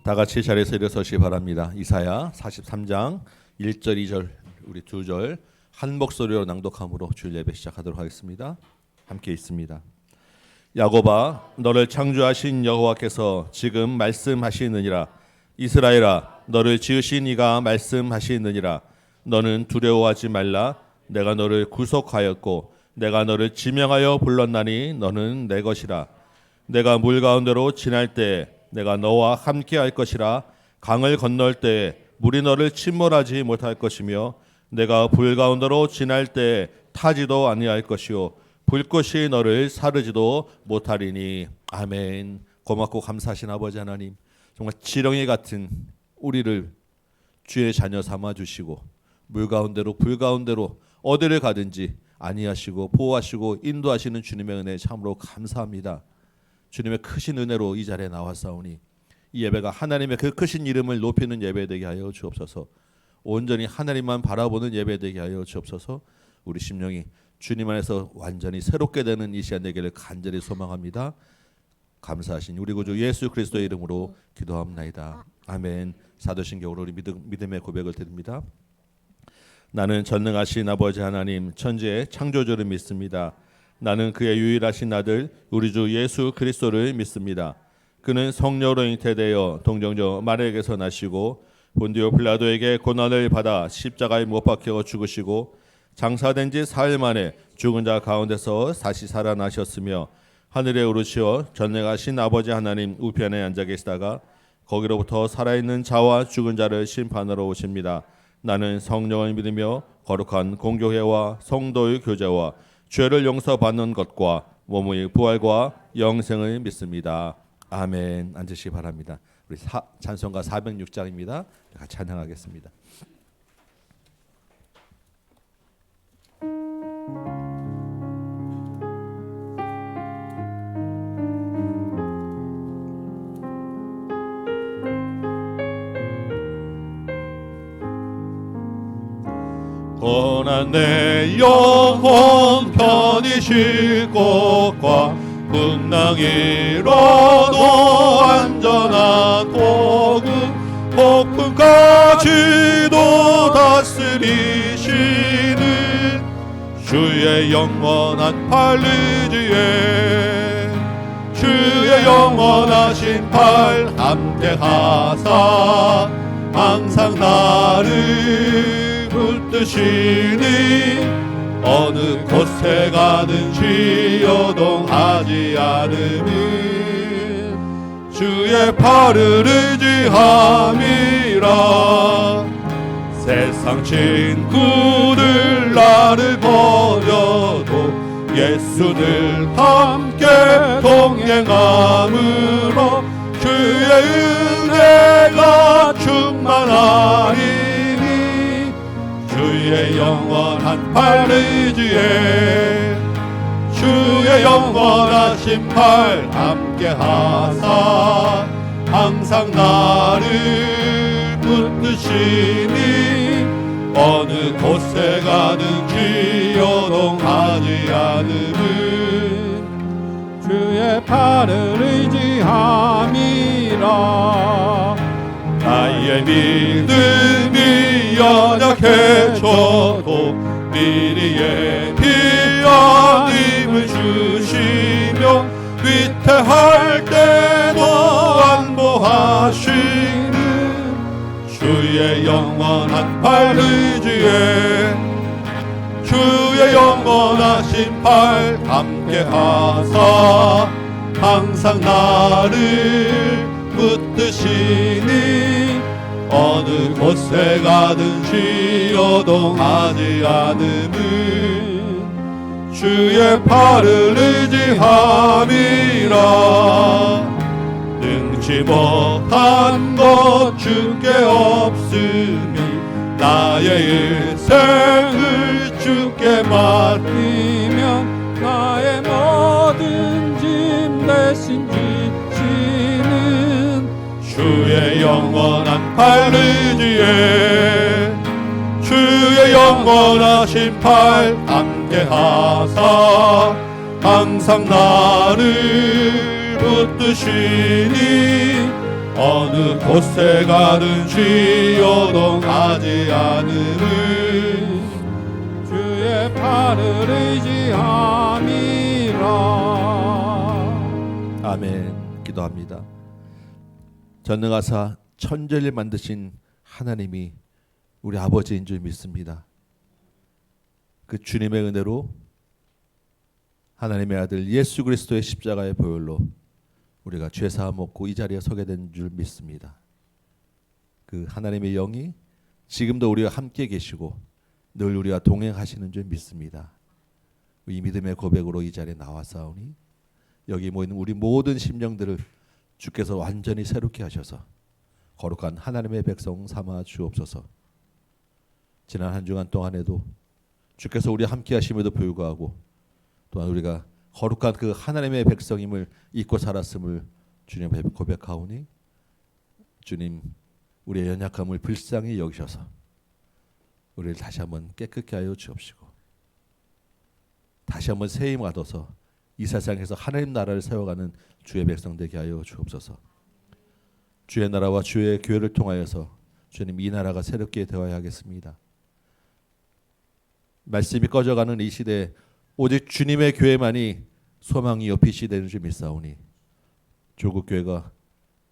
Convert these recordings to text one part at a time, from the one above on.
다 같이 자리에서 일어서시 바랍니다. 이사야 43장 1절 2절 우리 두 절 한 목소리로 낭독함으로 주일 예배 시작하도록 하겠습니다. 함께 있습니다. 야곱아, 너를 창조하신 여호와께서 지금 말씀하시느니라. 이스라엘아, 너를 지으신 이가 말씀하시느니라. 너는 두려워하지 말라. 내가 너를 구속하였고 내가 너를 지명하여 불렀나니 너는 내 것이라. 내가 물 가운데로 지날 때 내가 너와 함께 할 것이라. 강을 건널 때 물이 너를 침몰하지 못할 것이며 내가 불 가운데로 지날 때 타지도 아니할 것이요 불꽃이 너를 사르지도 못하리니. 아멘. 고맙고 감사하신 아버지 하나님, 정말 지렁이 같은 우리를 주의 자녀 삼아 주시고 물 가운데로 불 가운데로 어디를 가든지 안위하시고 보호하시고 인도하시는 주님의 은혜에 참으로 감사합니다. 주님의 크신 은혜로 이 자리에 나왔사오니 이 예배가 하나님의 그 크신 이름을 높이는 예배 되게 하여 주옵소서. 온전히 하나님만 바라보는 예배 되게 하여 주옵소서. 우리 심령이 주님 안에서 완전히 새롭게 되는 이 시간 되기를 간절히 소망합니다. 감사하신 우리 구주 예수 그리스도의 이름으로 기도합나이다. 아멘. 사도신경으로 우리 믿음의 고백을 드립니다. 나는 전능하신 아버지 하나님 천지의 창조주를 믿습니다. 나는 그의 유일하신 아들 우리 주 예수 그리스도를 믿습니다. 그는 성령으로 잉태되어 동정녀 마리아에게서 나시고 본디오 빌라도에게 고난을 받아 십자가에 못 박혀 죽으시고 장사된 지 사흘 만에 죽은 자 가운데서 다시 살아나셨으며 하늘에 오르시어 전능하신 아버지 하나님 우편에 앉아 계시다가 거기로부터 살아있는 자와 죽은 자를 심판하러 오십니다. 나는 성령을 믿으며 거룩한 공교회와 성도의 교제와 죄를 용서받는 것과 몸의 부활과 영생을 믿습니다. 아멘. 앉으시기 바랍니다. 우리 찬송가 406장입니다. 같이 찬양하겠습니다. 고난 내 영혼 편히 쉴 곳과 풍랑이로도 안전한 도구 폭풍까지도 다스리시는 주의 영원한 팔 의지에 주의 영원하신 팔 함께하사 항상 나를 붙드시니 어느 곳에 가든지 요동하지 않으면 주의 팔을 의지함이라. 세상 친구들 나를 버려도 예수를 함께 동행함으로 주의 은혜가 충만하리니 주의 영원한 팔 의지에 주의 영원하신 팔 함께하사 항상 나를 붙드시니 어느 곳에 가든지 요동하지 않으면 주의 팔을 의지함이라. 나의 믿음이 연약해져도 미리의 비안임을 주시며 위태할 때도 안보하시는 주의 영원한 팔 의지에 주의 영원하신 팔 함께하사 항상 나를 붙드시니 어느 곳에 가든지 요동하지 않으면 주의 팔을 의지함이라. 능치 못한 것 주께 없으니 나의 일생을 주께 맡기면 나의 모든 짐 대신 지시는 주의 영원한 팔 의지에 주의 영원하신 팔 함께하사 항상 나를 붙드시니 어느 곳에 가든 쉬어도 가지 않음을 주의 팔을 의지함이라. 아멘. 기도합니다. 전능하사 천지를 만드신 하나님이 우리 아버지인 줄 믿습니다. 그 주님의 은혜로 하나님의 아들 예수 그리스도의 십자가의 보혈로 우리가 죄사함 얻고 이 자리에 서게 된 줄 믿습니다. 그 하나님의 영이 지금도 우리와 함께 계시고 늘 우리와 동행하시는 줄 믿습니다. 이 믿음의 고백으로 이 자리에 나와사오니 여기 모이는 우리 모든 심령들을 주께서 완전히 새롭게 하셔서 거룩한 하나님의 백성 삼아 주옵소서. 지난 한 주간 동안에도 주께서 우리와 함께 하심에도 불구하고 또한 우리가 거룩한 그 하나님의 백성임을 잊고 살았음을 주님 앞에 고백하오니 주님 우리의 연약함을 불쌍히 여기셔서 우리를 다시 한번 깨끗게 하여 주옵시고 다시 한번 새 힘을 얻어서 이 세상에서 하나님 나라를 세워가는 주의 백성 되게 하여 주옵소서. 주의 나라와 주의 교회를 통하여서 주님 이 나라가 새롭게 되어야 하겠습니다. 말씀이 꺼져가는 이 시대에 오직 주님의 교회만이 소망이요 빛이 되는 줄 믿사오니 조국 교회가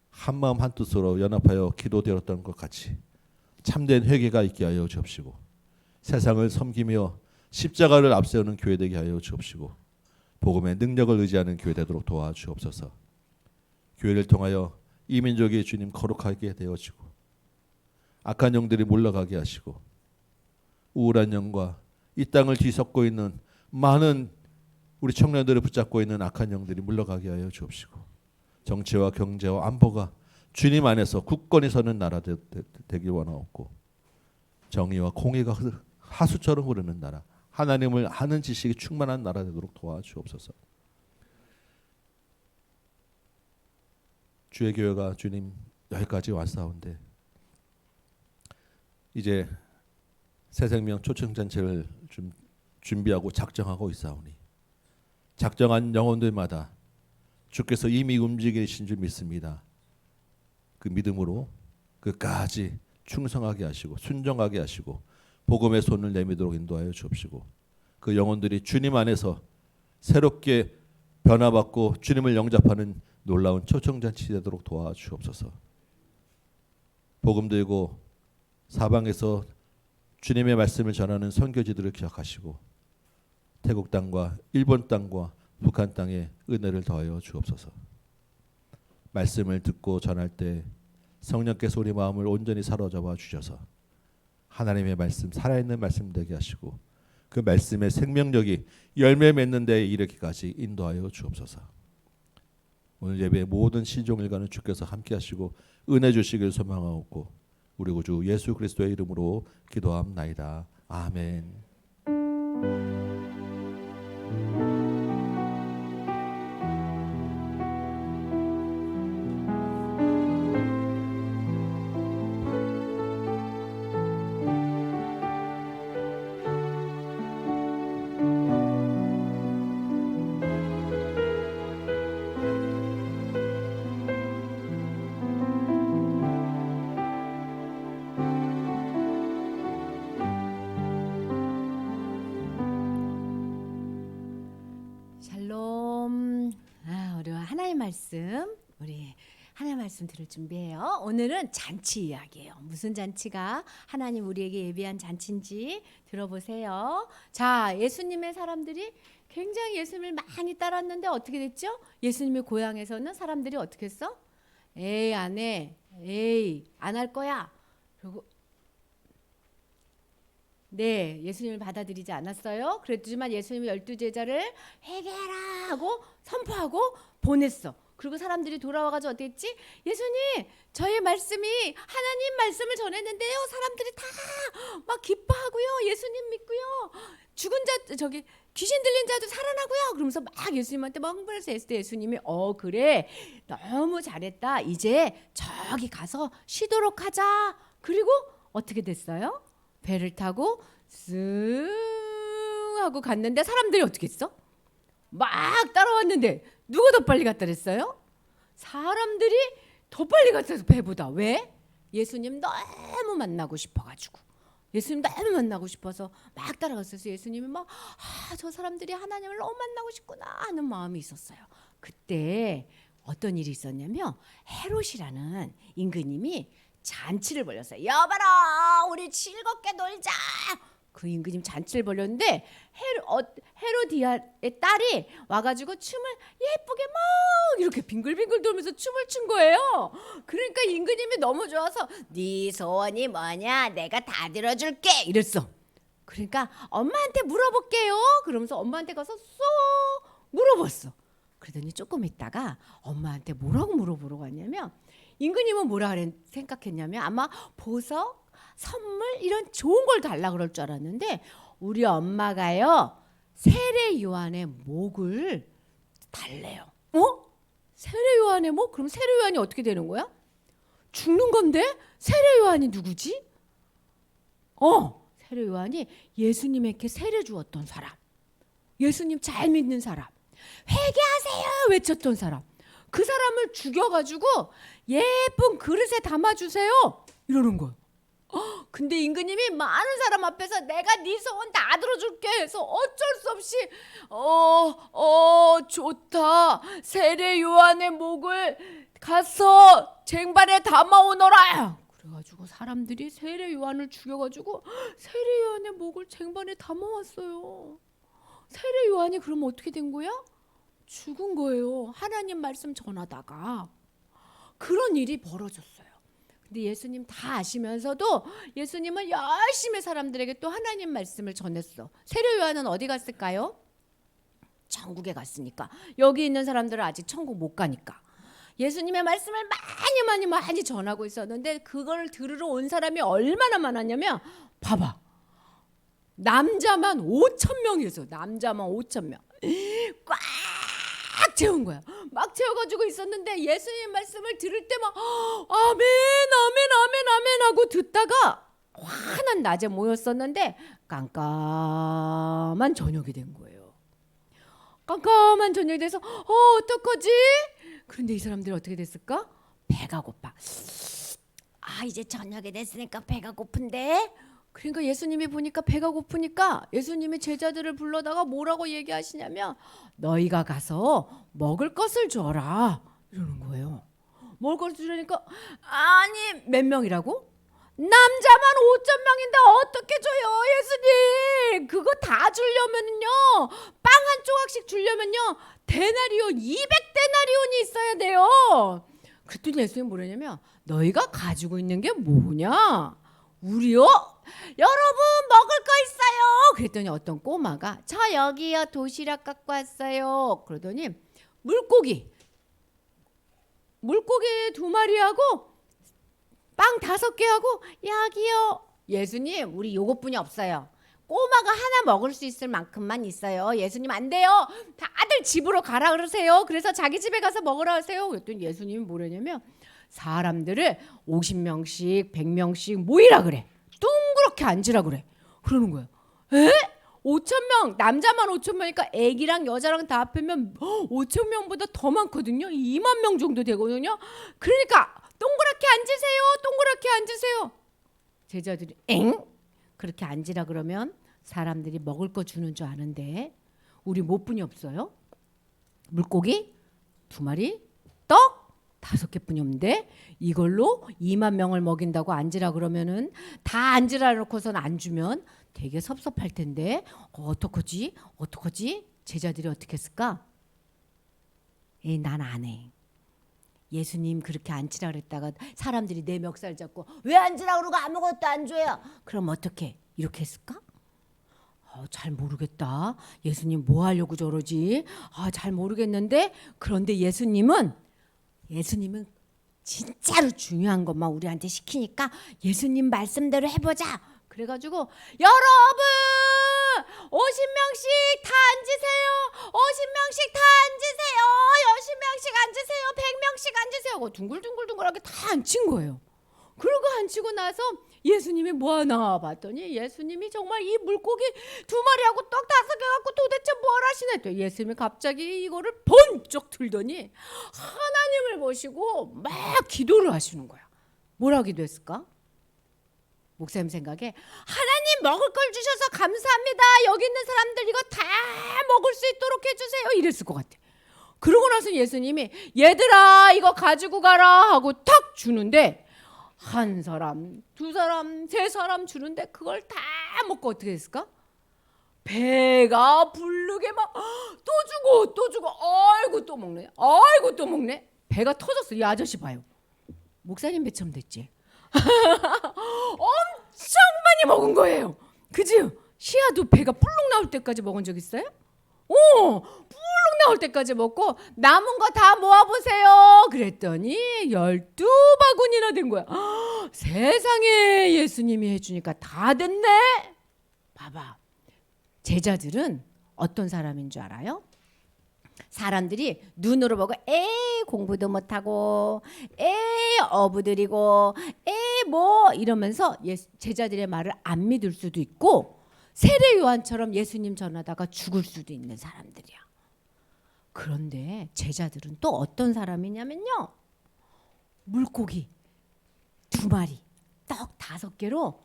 한마음 한뜻으로 연합하여 기도되었던 것 같이 참된 회개가 있게 하여 주옵시고 세상을 섬기며 십자가를 앞세우는 교회 되게 하여 주옵시고 복음의 능력을 의지하는 교회 되도록 도와주옵소서. 교회를 통하여 이 민족이 주님 거룩하게 되어지고 악한 영들이 물러가게 하시고 우울한 영과 이 땅을 뒤섞고 있는 많은 우리 청년들을 붙잡고 있는 악한 영들이 물러가게 하여 주옵시고 정치와 경제와 안보가 주님 안에서 굳건히 서는 나라 되길 원하옵고 정의와 공의가 하수처럼 흐르는 나라 하나님을 아는 지식이 충만한 나라 되도록 도와주옵소서. 주의 교회가 주님 여기까지 왔사온데 이제 새생명 초청잔치를 좀 준비하고 작정하고 있사오니 작정한 영혼들마다 주께서 이미 움직이신 줄 믿습니다. 그 믿음으로 끝까지 충성하게 하시고 순종하게 하시고 복음의 손을 내미도록 인도하여 주옵시고 그 영혼들이 주님 안에서 새롭게 변화받고 주님을 영접하는 놀라운 초청잔치 되도록 도와주옵소서. 복음 들고 사방에서 주님의 말씀을 전하는 선교지들을 기억하시고 태국 땅과 일본 땅과 북한 땅에 은혜를 더하여 주옵소서. 말씀을 듣고 전할 때 성령께서 우리 마음을 온전히 사로잡아 주셔서 하나님의 말씀 살아있는 말씀 되게 하시고 그 말씀의 생명력이 열매 맺는 데에 이르기까지 인도하여 주옵소서. 오늘 예배의 모든 시종일관은 주께서 함께 하시고 은혜 주시길 소망하옵고 우리 구주 예수 그리스도의 이름으로 기도함나이다. 아멘. 샬롬. 우리와 하나님 말씀, 우리 하나님 말씀 들을 준비해요. 오늘은 잔치 이야기예요. 무슨 잔치가 하나님 우리에게 예비한 잔치인지 들어보세요. 자, 예수님의 사람들이 굉장히 예수님을 많이 따랐는데 어떻게 됐죠? 예수님의 고향에서는 사람들이 어떻게 했어? 에이, 안 해. 에이, 안 할 거야. 그리고 네, 예수님을 받아들이지 않았어요. 그랬지만 예수님이 12제자를 회개하라 하고 선포하고 보냈어. 그리고 사람들이 돌아와가지고 어떻게 했지? 예수님, 저희 말씀이 하나님 말씀을 전했는데요. 사람들이 다 막 기뻐하고요. 예수님 믿고요. 죽은 자, 저기 귀신 들린 자도 살아나고요. 그러면서 막 예수님한테 막 흥분해서 했을 때 예수님이 그래, 너무 잘했다. 이제 저기 가서 쉬도록 하자. 그리고 어떻게 됐어요? 배를 타고 쓱 하고 갔는데 사람들이 어떻게 했어? 막 따라왔는데 누가 더 빨리 갔다 그랬어요? 사람들이 더 빨리 갔어요. 배보다. 왜? 예수님 너무 만나고 싶어가지고. 예수님 너무 만나고 싶어서 막 따라갔어요. 예수님이 막 저 사람들이 하나님을 너무 만나고 싶구나 하는 마음이 있었어요. 그때 어떤 일이 있었냐면 헤롯이라는 임금님이 잔치를 벌였어요. 여봐라, 우리 즐겁게 놀자. 그 임금님 잔치를 벌였는데 헤로디아의 딸이 와가지고 춤을 예쁘게 막 이렇게 빙글빙글 돌면서 춤을 춘 거예요. 그러니까 임금님이 너무 좋아서 네 소원이 뭐냐, 내가 다 들어줄게 이랬어. 그러니까 엄마한테 물어볼게요. 그러면서 엄마한테 가서 쏙 물어봤어. 그러더니 조금 있다가 엄마한테 뭐라고 물어보러 갔냐면, 임금님은 뭐라 생각했냐면 아마 보석, 선물 이런 좋은 걸 달라 그럴 줄 알았는데, 우리 엄마가요 세례 요한의 목을 달래요. 세례 요한의 목? 그럼 세례 요한이 어떻게 되는 거야? 죽는 건데? 세례 요한이 누구지? 세례 요한이 예수님에게 세례 주었던 사람, 예수님 잘 믿는 사람, 회개하세요 외쳤던 사람, 그 사람을 죽여가지고 예쁜 그릇에 담아주세요 이러는 거야. 근데 임금님이 많은 사람 앞에서 내가 네 소원 다 들어줄게 해서 어쩔 수 없이 좋다, 세례 요한의 목을 가서 쟁반에 담아오너라. 그래가지고 사람들이 세례 요한을 죽여가지고 세례 요한의 목을 쟁반에 담아왔어요. 세례 요한이 그러면 어떻게 된 거야? 죽은 거예요. 하나님 말씀 전하다가. 그런 일이 벌어졌어요. 근데 예수님 다 아시면서도 예수님은 열심히 사람들에게 또 하나님 말씀을 전했어. 세례 요한은 어디 갔을까요? 천국에 갔으니까. 여기 있는 사람들은 아직 천국 못 가니까 예수님의 말씀을 많이 전하고 있었는데, 그걸 들으러 온 사람이 얼마나 많았냐면, 봐봐, 남자만 5,000명이었어. 남자만 5,000명 꽉 채운 거야. 막 채워가지고 있었는데 예수님 말씀을 들을 때만 아멘 아멘 아멘 아멘 하고 듣다가 환한 낮에 모였었는데 깜깜한 저녁이 된 거예요. 깜깜한 저녁이 돼서 어떡하지? 그런데 이 사람들이 어떻게 됐을까? 배가 고파. 이제 저녁이 됐으니까 배가 고픈데. 그러니까 예수님이 보니까 배가 고프니까 예수님이 제자들을 불러다가 뭐라고 얘기하시냐면, 너희가 가서 먹을 것을 줘라 이러는 거예요. 먹을 것을 주려니까, 아니 몇 명이라고? 남자만 5,000명인데 어떻게 줘요 예수님? 그거 다 주려면요, 빵 한 조각씩 주려면요 데나리온 200데나리온이 있어야 돼요. 그랬더니 예수님 뭐라냐면, 너희가 가지고 있는 게 뭐냐? 우리요? 여러분 먹을 거 있어요. 그랬더니 어떤 꼬마가 저 여기요 도시락 갖고 왔어요. 그러더니 물고기 2마리하고 빵 5개하고 여기요. 예수님 우리 요것뿐이 없어요. 꼬마가 하나 먹을 수 있을 만큼만 있어요. 예수님 안 돼요. 다들 집으로 가라 그러세요. 그래서 자기 집에 가서 먹으라 하세요. 그랬더니 예수님이 뭐라냐면, 사람들을 50명씩 100명씩 모이라 그래. 둥그렇게 앉으라 그래. 그러는 거야. 5,000명, 남자만 5,000명이니까 애기랑 여자랑 다 합하면 5,000명보다 더 많거든요. 2만 명 정도 되거든요. 그러니까 동그랗게 앉으세요. 동그랗게 앉으세요. 제자들이 그렇게 앉으라 그러면 사람들이 먹을 거 주는 줄 아는데 우리 몇 분이 없어요? 물고기 2마리, 떡 5개뿐이 없는데 이걸로 2만 명을 먹인다고 앉으라 그러면은 다 앉으라 놓고선 안 주면 되게 섭섭할 텐데 어떡하지? 제자들이 어떻게 했을까? 난 안 해. 예수님 그렇게 앉으라 그랬다가 사람들이 내 멱살 잡고 왜 앉으라 그러고 아무것도 안 줘요? 그럼 어떻게? 이렇게 했을까? 잘 모르겠다. 예수님 뭐 하려고 저러지? 잘 모르겠는데, 그런데 예수님은 진짜로 중요한 것만 우리한테 시키니까 예수님 말씀대로 해보자. 그래가지고 여러분 50명씩 다 앉으세요. 50명씩 다 앉으세요. 60명씩 앉으세요. 100명씩 앉으세요 하고 둥글둥글둥글하게 다 앉힌 거예요. 그러고 앉히고 나서 예수님이 뭐 하나 봤더니 예수님이 정말 이 물고기 2마리하고 떡 5개 갖고 도대체 뭘 하시나 했더니 예수님이 갑자기 이거를 번쩍 들더니 하나님을 보시고 막 기도를 하시는 거야. 뭐라 기도했을까? 목사님 생각에 하나님 먹을 걸 주셔서 감사합니다. 여기 있는 사람들 이거 다 먹을 수 있도록 해주세요. 이랬을 것 같아. 그러고 나서 예수님이 얘들아 이거 가지고 가라 하고 탁 주는데 한 사람, 2사람, 3사람 주는데 그걸 다 먹고 어떻게 됐을까? 배가 부르게 막 또 주고 아이고 또 먹네. 아이고 또 먹네. 배가 터졌어. 이 아저씨 봐요. 목사님 배처럼 됐지. 엄청 많이 먹은 거예요. 그지? 시아도 배가 불룩 나올 때까지 먹은 적 있어요? 불룩 나올 때까지 먹고 남은 거 다 모아보세요. 그랬더니 12바구니나 된 거야. 세상에 예수님이 해주니까 다 됐네. 봐봐. 제자들은 어떤 사람인 줄 알아요? 사람들이 눈으로 보고 에이 공부도 못하고 에이 어부들이고 에이 뭐 이러면서 제자들의 말을 안 믿을 수도 있고 세례 요한처럼 예수님 전하다가 죽을 수도 있는 사람들이야. 그런데 제자들은 또 어떤 사람이냐면요. 물고기 2마리, 떡 5개로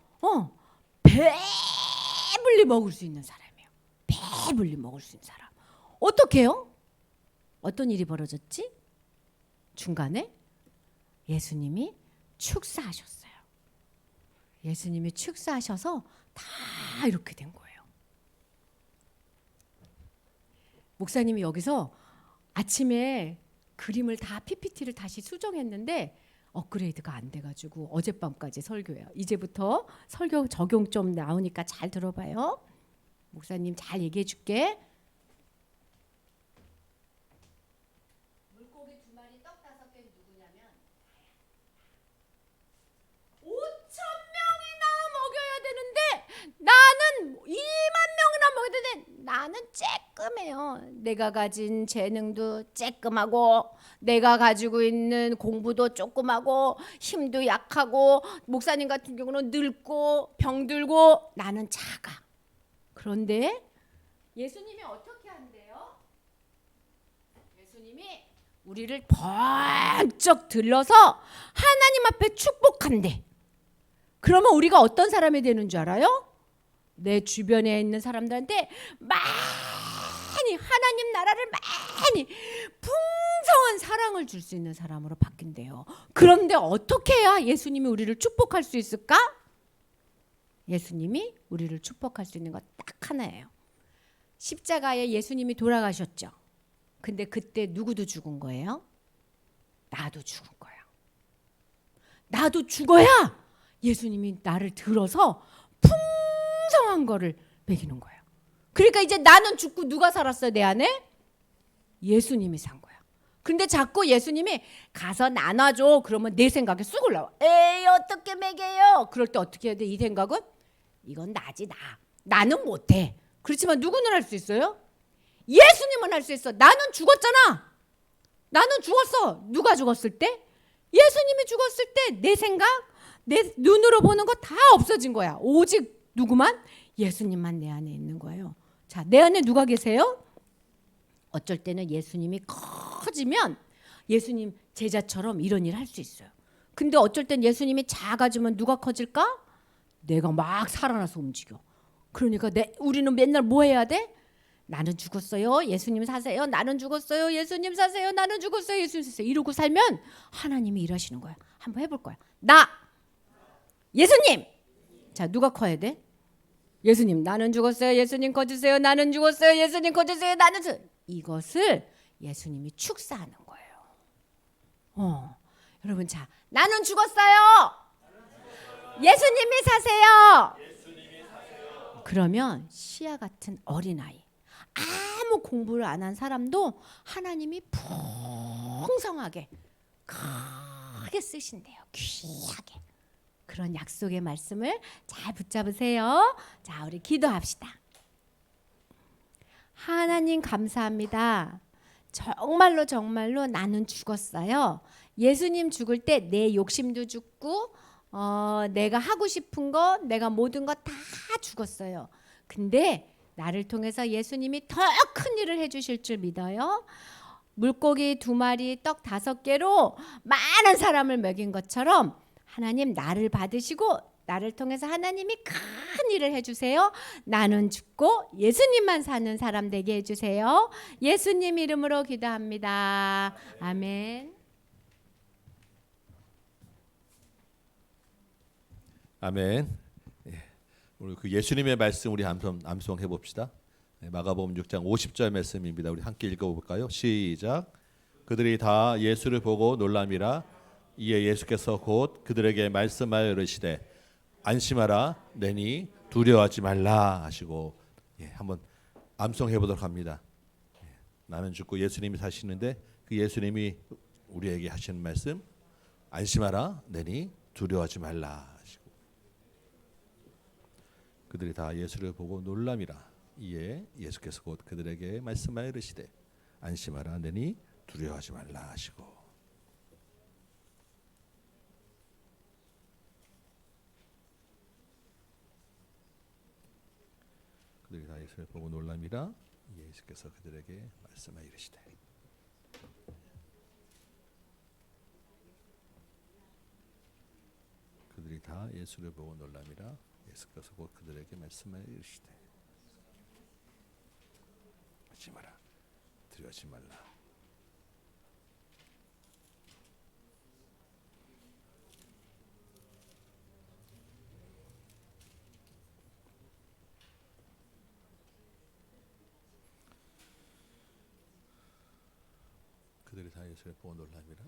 배불리 먹을 수 있는 사람이에요. 배불리 먹을 수 있는 사람. 어떻게 해요? 어떤 일이 벌어졌지? 중간에 예수님이 축사하셨어요. 예수님이 축사하셔서 다 이렇게 된 거예요. 목사님이 여기서 아침에 그림을 다 PPT를 다시 수정했는데 업그레이드가 안 돼가지고 어젯밤까지 설교해요. 이제부터 설교 적용 좀 나오니까 잘 들어봐요. 목사님 잘 얘기해 줄게. 물고기 2마리, 떡 5개 누구냐면 5,000명이나 먹여야 되는데 나는 2만 명이나 먹여야 되는데 나는 쬐끔해요. 내가 가진 재능도 쬐끔하고 내가 가지고 있는 공부도 조그마고 힘도 약하고 목사님 같은 경우는 늙고 병들고 나는 작아. 그런데 예수님이 어떻게 한대요? 예수님이 우리를 번쩍 들러서 하나님 앞에 축복한대. 그러면 우리가 어떤 사람이 되는 줄 알아요? 내 주변에 있는 사람들한테 많이 하나님 나라를 많이 풍성한 사랑을 줄 수 있는 사람으로 바뀐대요. 그런데 어떻게 해야 예수님이 우리를 축복할 수 있을까? 예수님이 우리를 축복할 수 있는 것 딱 하나예요. 십자가에 예수님이 돌아가셨죠. 근데 그때 누구도 죽은 거예요? 나도 죽은 거야. 나도 죽어야 예수님이 나를 들어서 풍성한 거를 먹이는 거예요. 그러니까 이제 나는 죽고 누가 살았어요? 내 안에? 예수님이 산 거야. 근데 자꾸 예수님이 가서 나눠줘. 그러면 내 생각에 쑥 올라와. 에이 어떻게 먹여요? 그럴 때 어떻게 해야 돼? 이 생각은? 이건 나지 나. 나는 못해. 그렇지만 누구는 할 수 있어요? 예수님은 할 수 있어. 나는 죽었잖아. 나는 죽었어. 누가 죽었을 때? 예수님이 죽었을 때 내 생각, 내 눈으로 보는 거 다 없어진 거야. 오직 누구만? 예수님만 내 안에 있는 거예요. 자, 내 안에 누가 계세요? 어쩔 때는 예수님이 커지면 예수님 제자처럼 이런 일 할 수 있어요. 근데 어쩔 땐 예수님이 작아지면 누가 커질까? 내가 막 살아나서 움직여. 그러니까 우리는 맨날 뭐 해야 돼? 나는 죽었어요. 예수님 사세요. 나는 죽었어요. 예수님 사세요. 나는 죽었어요. 예수님 사세요. 이러고 살면 하나님이 일하시는 거야. 한번 해볼 거야. 나 예수님. 자, 누가 커야 돼? 예수님. 나는 죽었어요. 예수님 거주세요. 나는 죽었어요. 예수님 거주세요. 나는 이것을 예수님이 축사하는 거예요. 여러분 자, 나는 죽었어요. 예수님이 사세요. 그러면 시아 같은 어린아이, 아무 공부를 안 한 사람도 하나님이 풍성하게 크게 쓰신대요. 귀하게. 그런 약속의 말씀을 잘 붙잡으세요. 자, 우리 기도합시다. 하나님 감사합니다. 정말로 나는 죽었어요. 예수님 죽을 때 내 욕심도 죽고 내가 하고 싶은 거, 내가 모든 거 다 죽었어요. 근데 나를 통해서 예수님이 더 큰 일을 해주실 줄 믿어요. 물고기 2마리, 떡 5개로 많은 사람을 먹인 것처럼 하나님 나를 받으시고 나를 통해서 하나님이 큰 일을 해주세요. 나는 죽고 예수님만 사는 사람 되게 해주세요. 예수님 이름으로 기도합니다. 아멘. 아멘. 예. 오늘 그 예수님의 말씀 우리 암송해 봅시다. 마가복음 6장 50절 말씀입니다. 우리 함께 읽어볼까요? 시작. 그들이 다 예수를 보고 놀람이라. 이에 예수께서 곧 그들에게 말씀하여 이르시되 안심하라 내니 두려워하지 말라 하시고, 한번 암송해 보도록 합니다. 나는 죽고 예수님이 사시는데 그 예수님이 우리에게 하시는 말씀, 안심하라 내니 두려워하지 말라 하시고, 그들이 다 예수를 보고 놀람이라. 이에 예수께서 곧 그들에게 말씀하여 이르시되 안심하라 내니 두려워하지 말라 하시고. 그들이 다 예수를 보고 놀람이라. 이에 예수께서 그들에게 말씀하여 이르시되. 그들이 다 예수를 보고 놀람이라. 예수께서 곧 그들에게 말씀하여 이르시되 하지 마라 두려워하지 말라. 그들이 다 예수를 보고 놀람이라.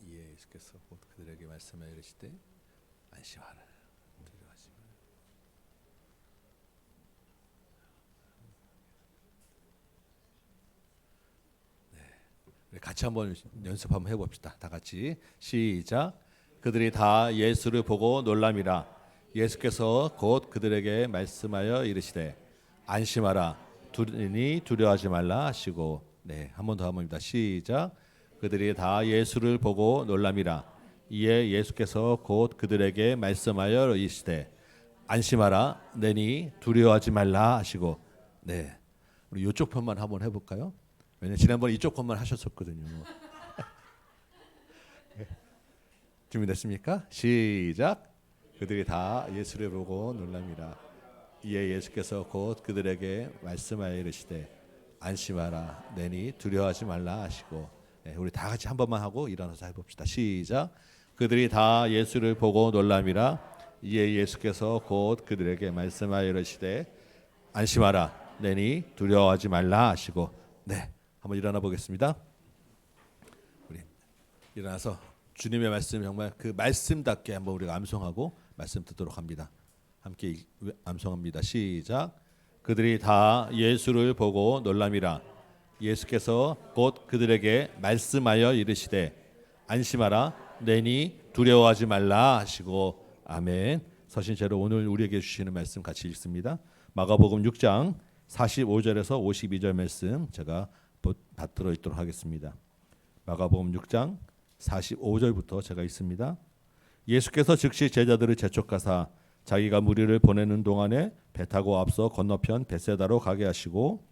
이에 예수께서 곧 그들에게 말씀하여 이르시되 안심하라 두려워하지 말라. 같이 한번 연습 한번 해봅시다. 다 같이 시작. 그들이 다 예수를 보고 놀람이라. 예수께서 곧 그들에게 말씀하여 이르시되 안심하라 두니 두려워하지 말라 하시고. 한 번 더 합니다. 시작. 그들이 다 예수를 보고 놀람이라. 이에 예수께서 곧 그들에게 말씀하여 이르시되 안심하라 내니 두려워하지 말라 하시고. 우리 이쪽 편만 한번 해볼까요? 왜냐면 지난번에 이쪽 것만 하셨었거든요. 준비됐습니까? 시작. 그들이 다 예수를 보고 놀랍니다. 이에 예수께서 곧 그들에게 말씀하여 이르시되 안심하라 내니 두려워하지 말라 하시고. 우리 다 같이 한 번만 하고 일어나서 해봅시다. 시작. 그들이 다 예수를 보고 놀랍니다. 이에 예수께서 곧 그들에게 말씀하여 이르시되 안심하라 내니 두려워하지 말라 하시고. 한번 일어나 보겠습니다. 우리 일어나서 주님의 말씀 정말 그 말씀답게 한번 우리가 암송하고 말씀 듣도록 합니다. 함께 암송합니다. 시작. 그들이 다 예수를 보고 놀람이라. 예수께서 곧 그들에게 말씀하여 이르시되 안심하라 내니 두려워하지 말라 하시고. 아멘. 서신 채로 오늘 우리에게 주시는 말씀 같이 읽습니다. 마가복음 6장 45절에서 52절 말씀 제가 받들어 있도록 하겠습니다. 마가복음 6장 45절부터 제가 읽습니다. 예수께서 즉시 제자들을 재촉하사 자기가 무리를 보내는 동안에 배 타고 앞서 건너편 벳세다로 가게 하시고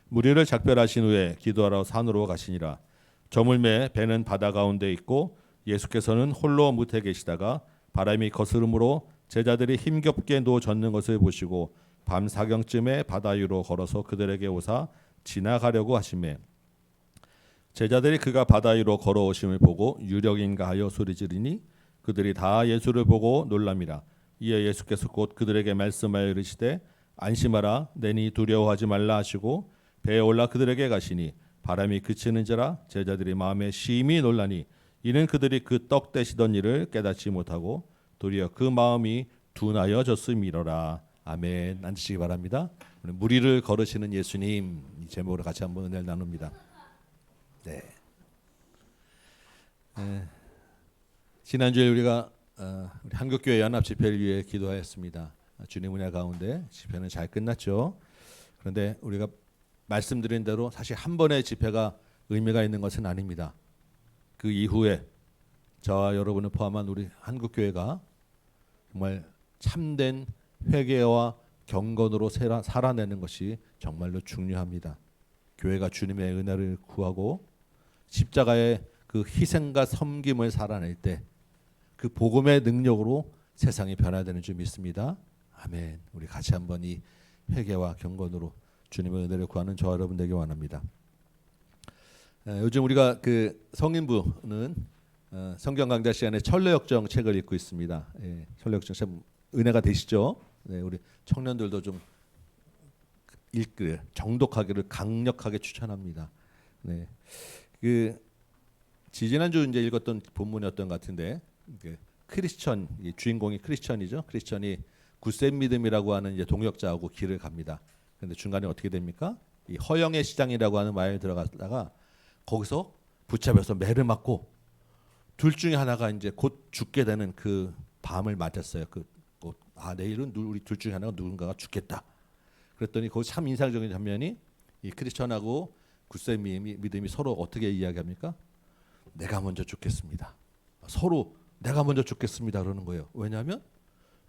무리를 작별하신 후에 기도하러 산으로 가시니라. 저물매 배는 바다 가운데 있고 예수께서는 홀로 무태 계시다가 바람이 거스름으로 제자들이 힘겹게 누워 젖는 것을 보시고 밤 사경쯤에 바다 위로 걸어서 그들에게 오사 지나가려고 하시매 제자들이 그가 바다 위로 걸어오심을 보고 유력인가 하여 소리지르니 그들이 다 예수를 보고 놀람이라. 이에 예수께서 곧 그들에게 말씀하여 이르시되 안심하라 내니 두려워하지 말라 하시고 배에 올라 그들에게 가시니 바람이 그치는지라 제자들이 마음에 심히 놀라니 이는 그들이 그 떡 떼시던 일을 깨닫지 못하고 도리어 그 마음이 둔하여졌음이로라. 아멘. 앉으시기 바랍니다. 무리를 걸으시는 예수님 이 제목으로 같이 한번 은혜를 나눕니다. 지난주에 우리가 우리 한국교회 연합 집회를 위해 기도하였습니다. 주님 은혜 가운데 집회는 잘 끝났죠. 그런데 우리가 말씀드린 대로 사실 한 번의 집회가 의미가 있는 것은 아닙니다. 그 이후에 저와 여러분을 포함한 우리 한국교회가 정말 참된 회개와 경건으로 살아내는 것이 정말로 중요합니다. 교회가 주님의 은혜를 구하고 십자가의 그 희생과 섬김을 살아낼 때 그 복음의 능력으로 세상이 변화되는 줄 믿습니다. 아멘. 우리 같이 한번 이 회개와 경건으로 주님의 은혜를 구하는 저와 여러분 되기 원합니다. 요즘 우리가 그 성인부는 성경 강좌 시간에 철로역정 책을 읽고 있습니다. 철로역정 책 은혜가 되시죠? 네, 우리 청년들도 좀 정독하기를 강력하게 추천합니다. 네, 그 지난주 이제 읽었던 본문이었던 것 같은데 크리스천 주인공이 크리스천이죠. 크리스천이 굳센 믿음이라고 하는 이제 동역자하고 길을 갑니다. 그런데 중간에 어떻게 됩니까? 이 허영의 시장이라고 하는 마을에 들어갔다가 거기서 붙잡혀서 매를 맞고 둘 중에 하나가 이제 곧 죽게 되는 그 밤을 맞았어요. 내일은 우리 둘 중에 하나가 누군가가 죽겠다. 그랬더니 거기 참 인상적인 장면이 이 크리스천하고 굳센 믿음이 서로 어떻게 이야기합니까? 내가 먼저 죽겠습니다. 서로 내가 먼저 죽겠습니다 그러는 거예요. 왜냐하면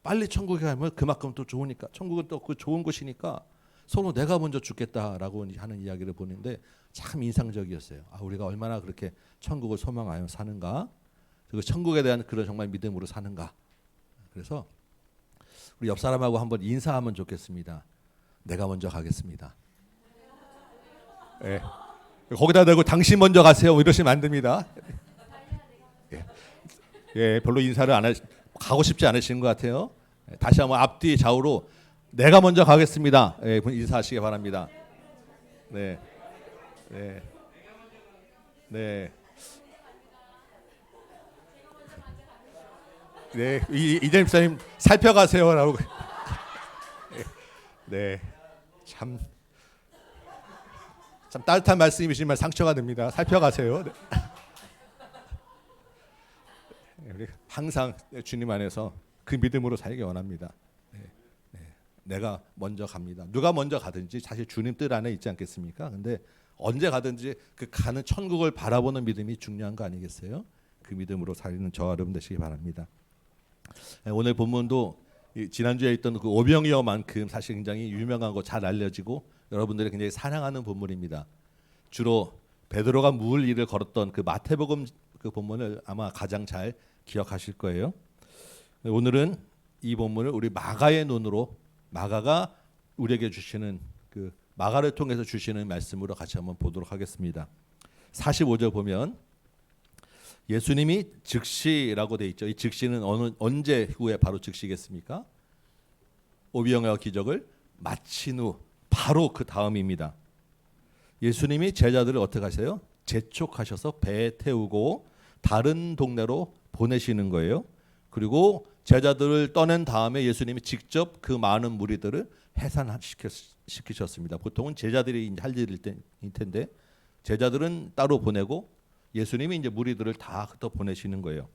빨리 천국에 가면 그만큼 또 좋으니까, 천국은 또 그 좋은 곳이니까 서로 내가 먼저 죽겠다라고 하는 이야기를 보는데 참 인상적이었어요. 우리가 얼마나 그렇게 천국을 소망하여 사는가, 그리고 천국에 대한 그런 정말 믿음으로 사는가. 그래서 우리 옆 사람하고 한번 인사하면 좋겠습니다. 내가 먼저 가겠습니다. 예. 거기다 대고 당신 먼저 가세요 이러시면 안 됩니다. 별로 인사를 가고 싶지 않으신 것 같아요. 다시 한번 앞뒤 좌우로 내가 먼저 가겠습니다. 인사하시기 바랍니다. 네, 네, 네, 네. 이재림 목사님 살펴가세요라고. 네, 참 따뜻한 말씀이시지만 상처가 됩니다. 살펴가세요. 네. 우리 항상 주님 안에서 그 믿음으로 살기 원합니다. 내가 먼저 갑니다. 누가 먼저 가든지 사실 주님 뜻 안에 있지 않겠습니까? 근데 언제 가든지 그 가는 천국을 바라보는 믿음이 중요한 거 아니겠어요? 그 믿음으로 살리는 저와 여러분 되시기 바랍니다. 오늘 본문도 지난주에 있던 그 오병이어만큼 사실 굉장히 유명하고 잘 알려지고 여러분들이 굉장히 사랑하는 본문입니다. 주로 베드로가 무을 일을 걸었던 그 마태복음 그 본문을 아마 가장 잘 기억하실 거예요. 오늘은 이 본문을 우리 마가의 눈으로, 마가가 우리에게 주시는 그 마가를 통해서 주시는 말씀으로 같이 한번 보도록 하겠습니다. 45절 보면 예수님이 즉시라고 돼 있죠. 이 즉시는 언제 후에 바로 즉시겠습니까? 오병이어 기적을 마친 후 바로 그 다음입니다. 예수님이 제자들을 어떻게 하세요? 재촉하셔서 배에 태우고 다른 동네로 보내시는 거예요. 그리고 제자들을 떠낸 다음에 예수님이 직접 그 많은 무리들을 해산시키셨습니다. 보통은 제자들이 할 일일 텐데 제자들은 따로 보내고 예수님이 이제 무리들을 다 흩어 보내시는 거예요.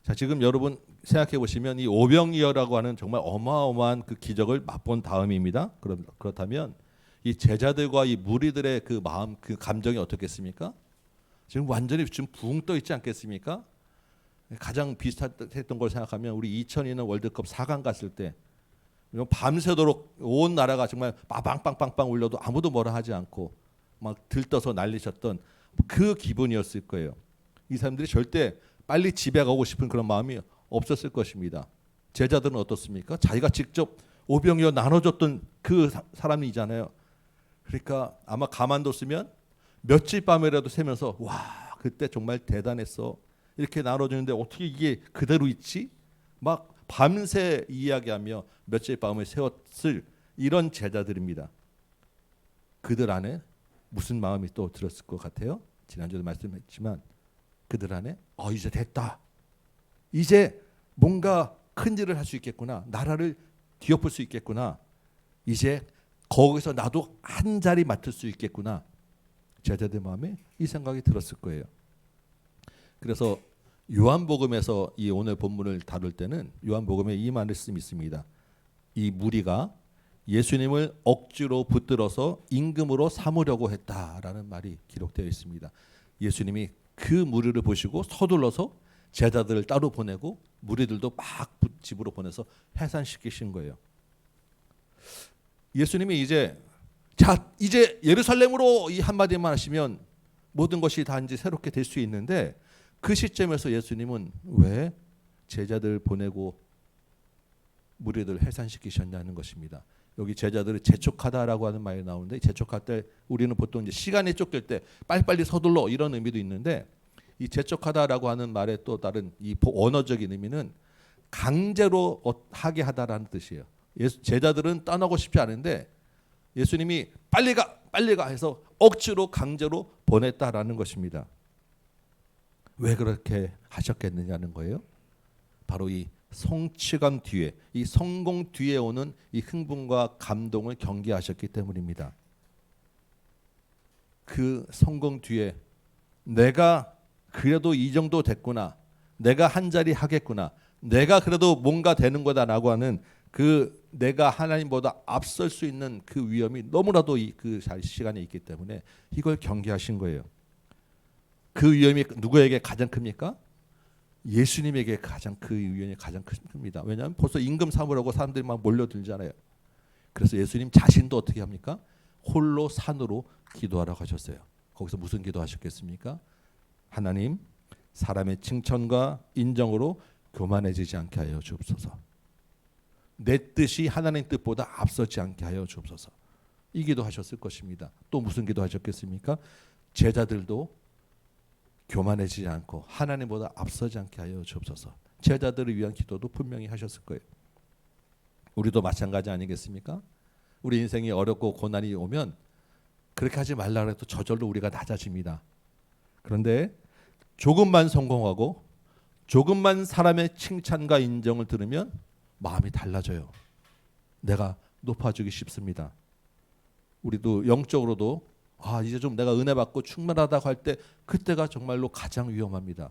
자, 지금 여러분 생각해 보시면 이 오병이어라고 하는 정말 어마어마한 그 기적을 맛본 다음입니다. 그렇다면 이 제자들과 이 무리들의 그 마음, 그 감정이 어떻겠습니까? 지금 완전히 지금 붕 떠 있지 않겠습니까? 가장 비슷했던 걸 생각하면 우리 2002년 월드컵 4강 갔을 때 밤새도록 온 나라가 정말 빵빵빵빵 울려도 아무도 뭐라 하지 않고 막 들떠서 난리쳤던 그 기분이었을 거예요. 이 사람들이 절대 빨리 집에 가고 싶은 그런 마음이 없었을 것입니다. 제자들은 어떻습니까? 자기가 직접 오병이어 나눠줬던 그 사람이잖아요. 그러니까 아마 가만뒀으면 며칠 밤이라도 새면서 와, 그때 정말 대단했어. 이렇게 나눠주는데 어떻게 이게 그대로 있지? 막 밤새 이야기하며 며칠 밤을 새웠을 이런 제자들입니다. 그들 안에 무슨 마음이 또 들었을 것 같아요? 지난주에도 말씀했지만 그들 안에 이제 됐다. 이제 뭔가 큰 일을 할 수 있겠구나. 나라를 뒤엎을 수 있겠구나. 이제 거기서 나도 한 자리 맡을 수 있겠구나. 제자들 마음에 이 생각이 들었을 거예요. 그래서 요한복음에서 이 오늘 본문을 다룰 때는 요한복음에 이 말씀이 있습니다. 이 무리가 예수님을 억지로 붙들어서 임금으로 삼으려고 했다라는 말이 기록되어 있습니다. 예수님이 그 무리를 보시고 서둘러서 제자들을 따로 보내고 무리들도 막 집으로 보내서 해산시키신 거예요. 예수님이 이제 예루살렘으로 이 한마디만 하시면 모든 것이 다 이제 새롭게 될 수 있는데 그 시점에서 예수님은 왜 제자들 보내고 무리들 해산시키셨냐는 것입니다. 여기 제자들을 재촉하다라고 하는 말이 나오는데 재촉할 때 우리는 보통 이제 시간이 쫓길 때 빨리빨리 서둘러 이런 의미도 있는데 이 재촉하다라고 하는 말의 또 다른 이 원어적인 의미는 강제로 하게 하다라는 뜻이에요. 제자들은 떠나고 싶지 않은데 예수님이 빨리 가 해서 억지로 강제로 보냈다라는 것입니다. 왜 그렇게 하셨겠느냐는 거예요. 바로 이 성취감 뒤에, 이 성공 뒤에 오는 이 흥분과 감동을 경계하셨기 때문입니다. 그 성공 뒤에 내가 그래도 이 정도 됐구나, 내가 한 자리 하겠구나, 내가 그래도 뭔가 되는 거다라고 하는 그 내가 하나님보다 앞설 수 있는 그 위험이 너무나도 그 시간에 있기 때문에 이걸 경계하신 거예요. 그 위험이 누구에게 가장 큽니까? 예수님에게 가장 그 위험이 가장 큽니다. 왜냐하면 벌써 임금 삼으라고 사람들이 막 몰려들잖아요. 그래서 예수님 자신도 어떻게 합니까? 홀로 산으로 기도하라고 하셨어요. 거기서 무슨 기도하셨겠습니까? 하나님, 사람의 칭찬과 인정으로 교만해지지 않게 하여 주옵소서. 내 뜻이 하나님 뜻보다 앞서지 않게 하여 주옵소서. 이 기도하셨을 것입니다. 또 무슨 기도하셨겠습니까? 제자들도 교만해지지 않고 하나님보다 앞서지 않게 하여 주옵소서. 제자들을 위한 기도도 분명히 하셨을 거예요. 우리도 마찬가지 아니겠습니까? 우리 인생이 어렵고 고난이 오면 그렇게 하지 말라 해도 저절로 우리가 낮아집니다. 그런데 조금만 성공하고 조금만 사람의 칭찬과 인정을 들으면 마음이 달라져요. 내가 높아지기 쉽습니다. 우리도 영적으로도 이제 좀 내가 은혜 받고 충만하다고 할 때 그때가 정말로 가장 위험합니다.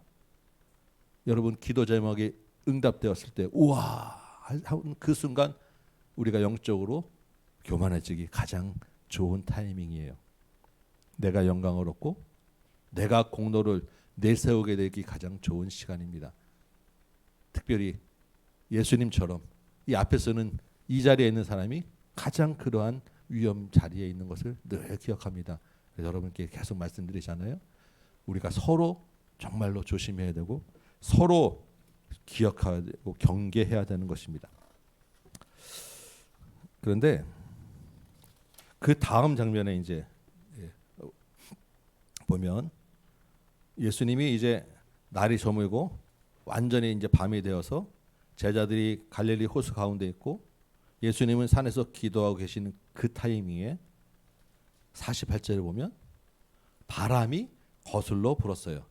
여러분 기도 제목이 응답되었을 때 우와 그 순간 우리가 영적으로 교만해지기 가장 좋은 타이밍이에요. 내가 영광을 얻고 내가 공로를 내세우게 되기 가장 좋은 시간입니다. 특별히 예수님처럼 이 앞에서는 이 자리에 있는 사람이 가장 그러한 위험 자리에 있는 것을 늘 기억합니다. 그래서 여러분께 계속 말씀드리잖아요. 우리가 서로 정말로 조심해야 되고 서로 기억해야 되고 경계해야 되는 것입니다. 그런데 그 다음 장면에 이제 보면 예수님이 이제 날이 저물고 완전히 이제 밤이 되어서 제자들이 갈릴리 호수 가운데 있고 예수님은 산에서 기도하고 계시는 그 타이밍에 48절을 보면 바람이 거슬러 불었어요.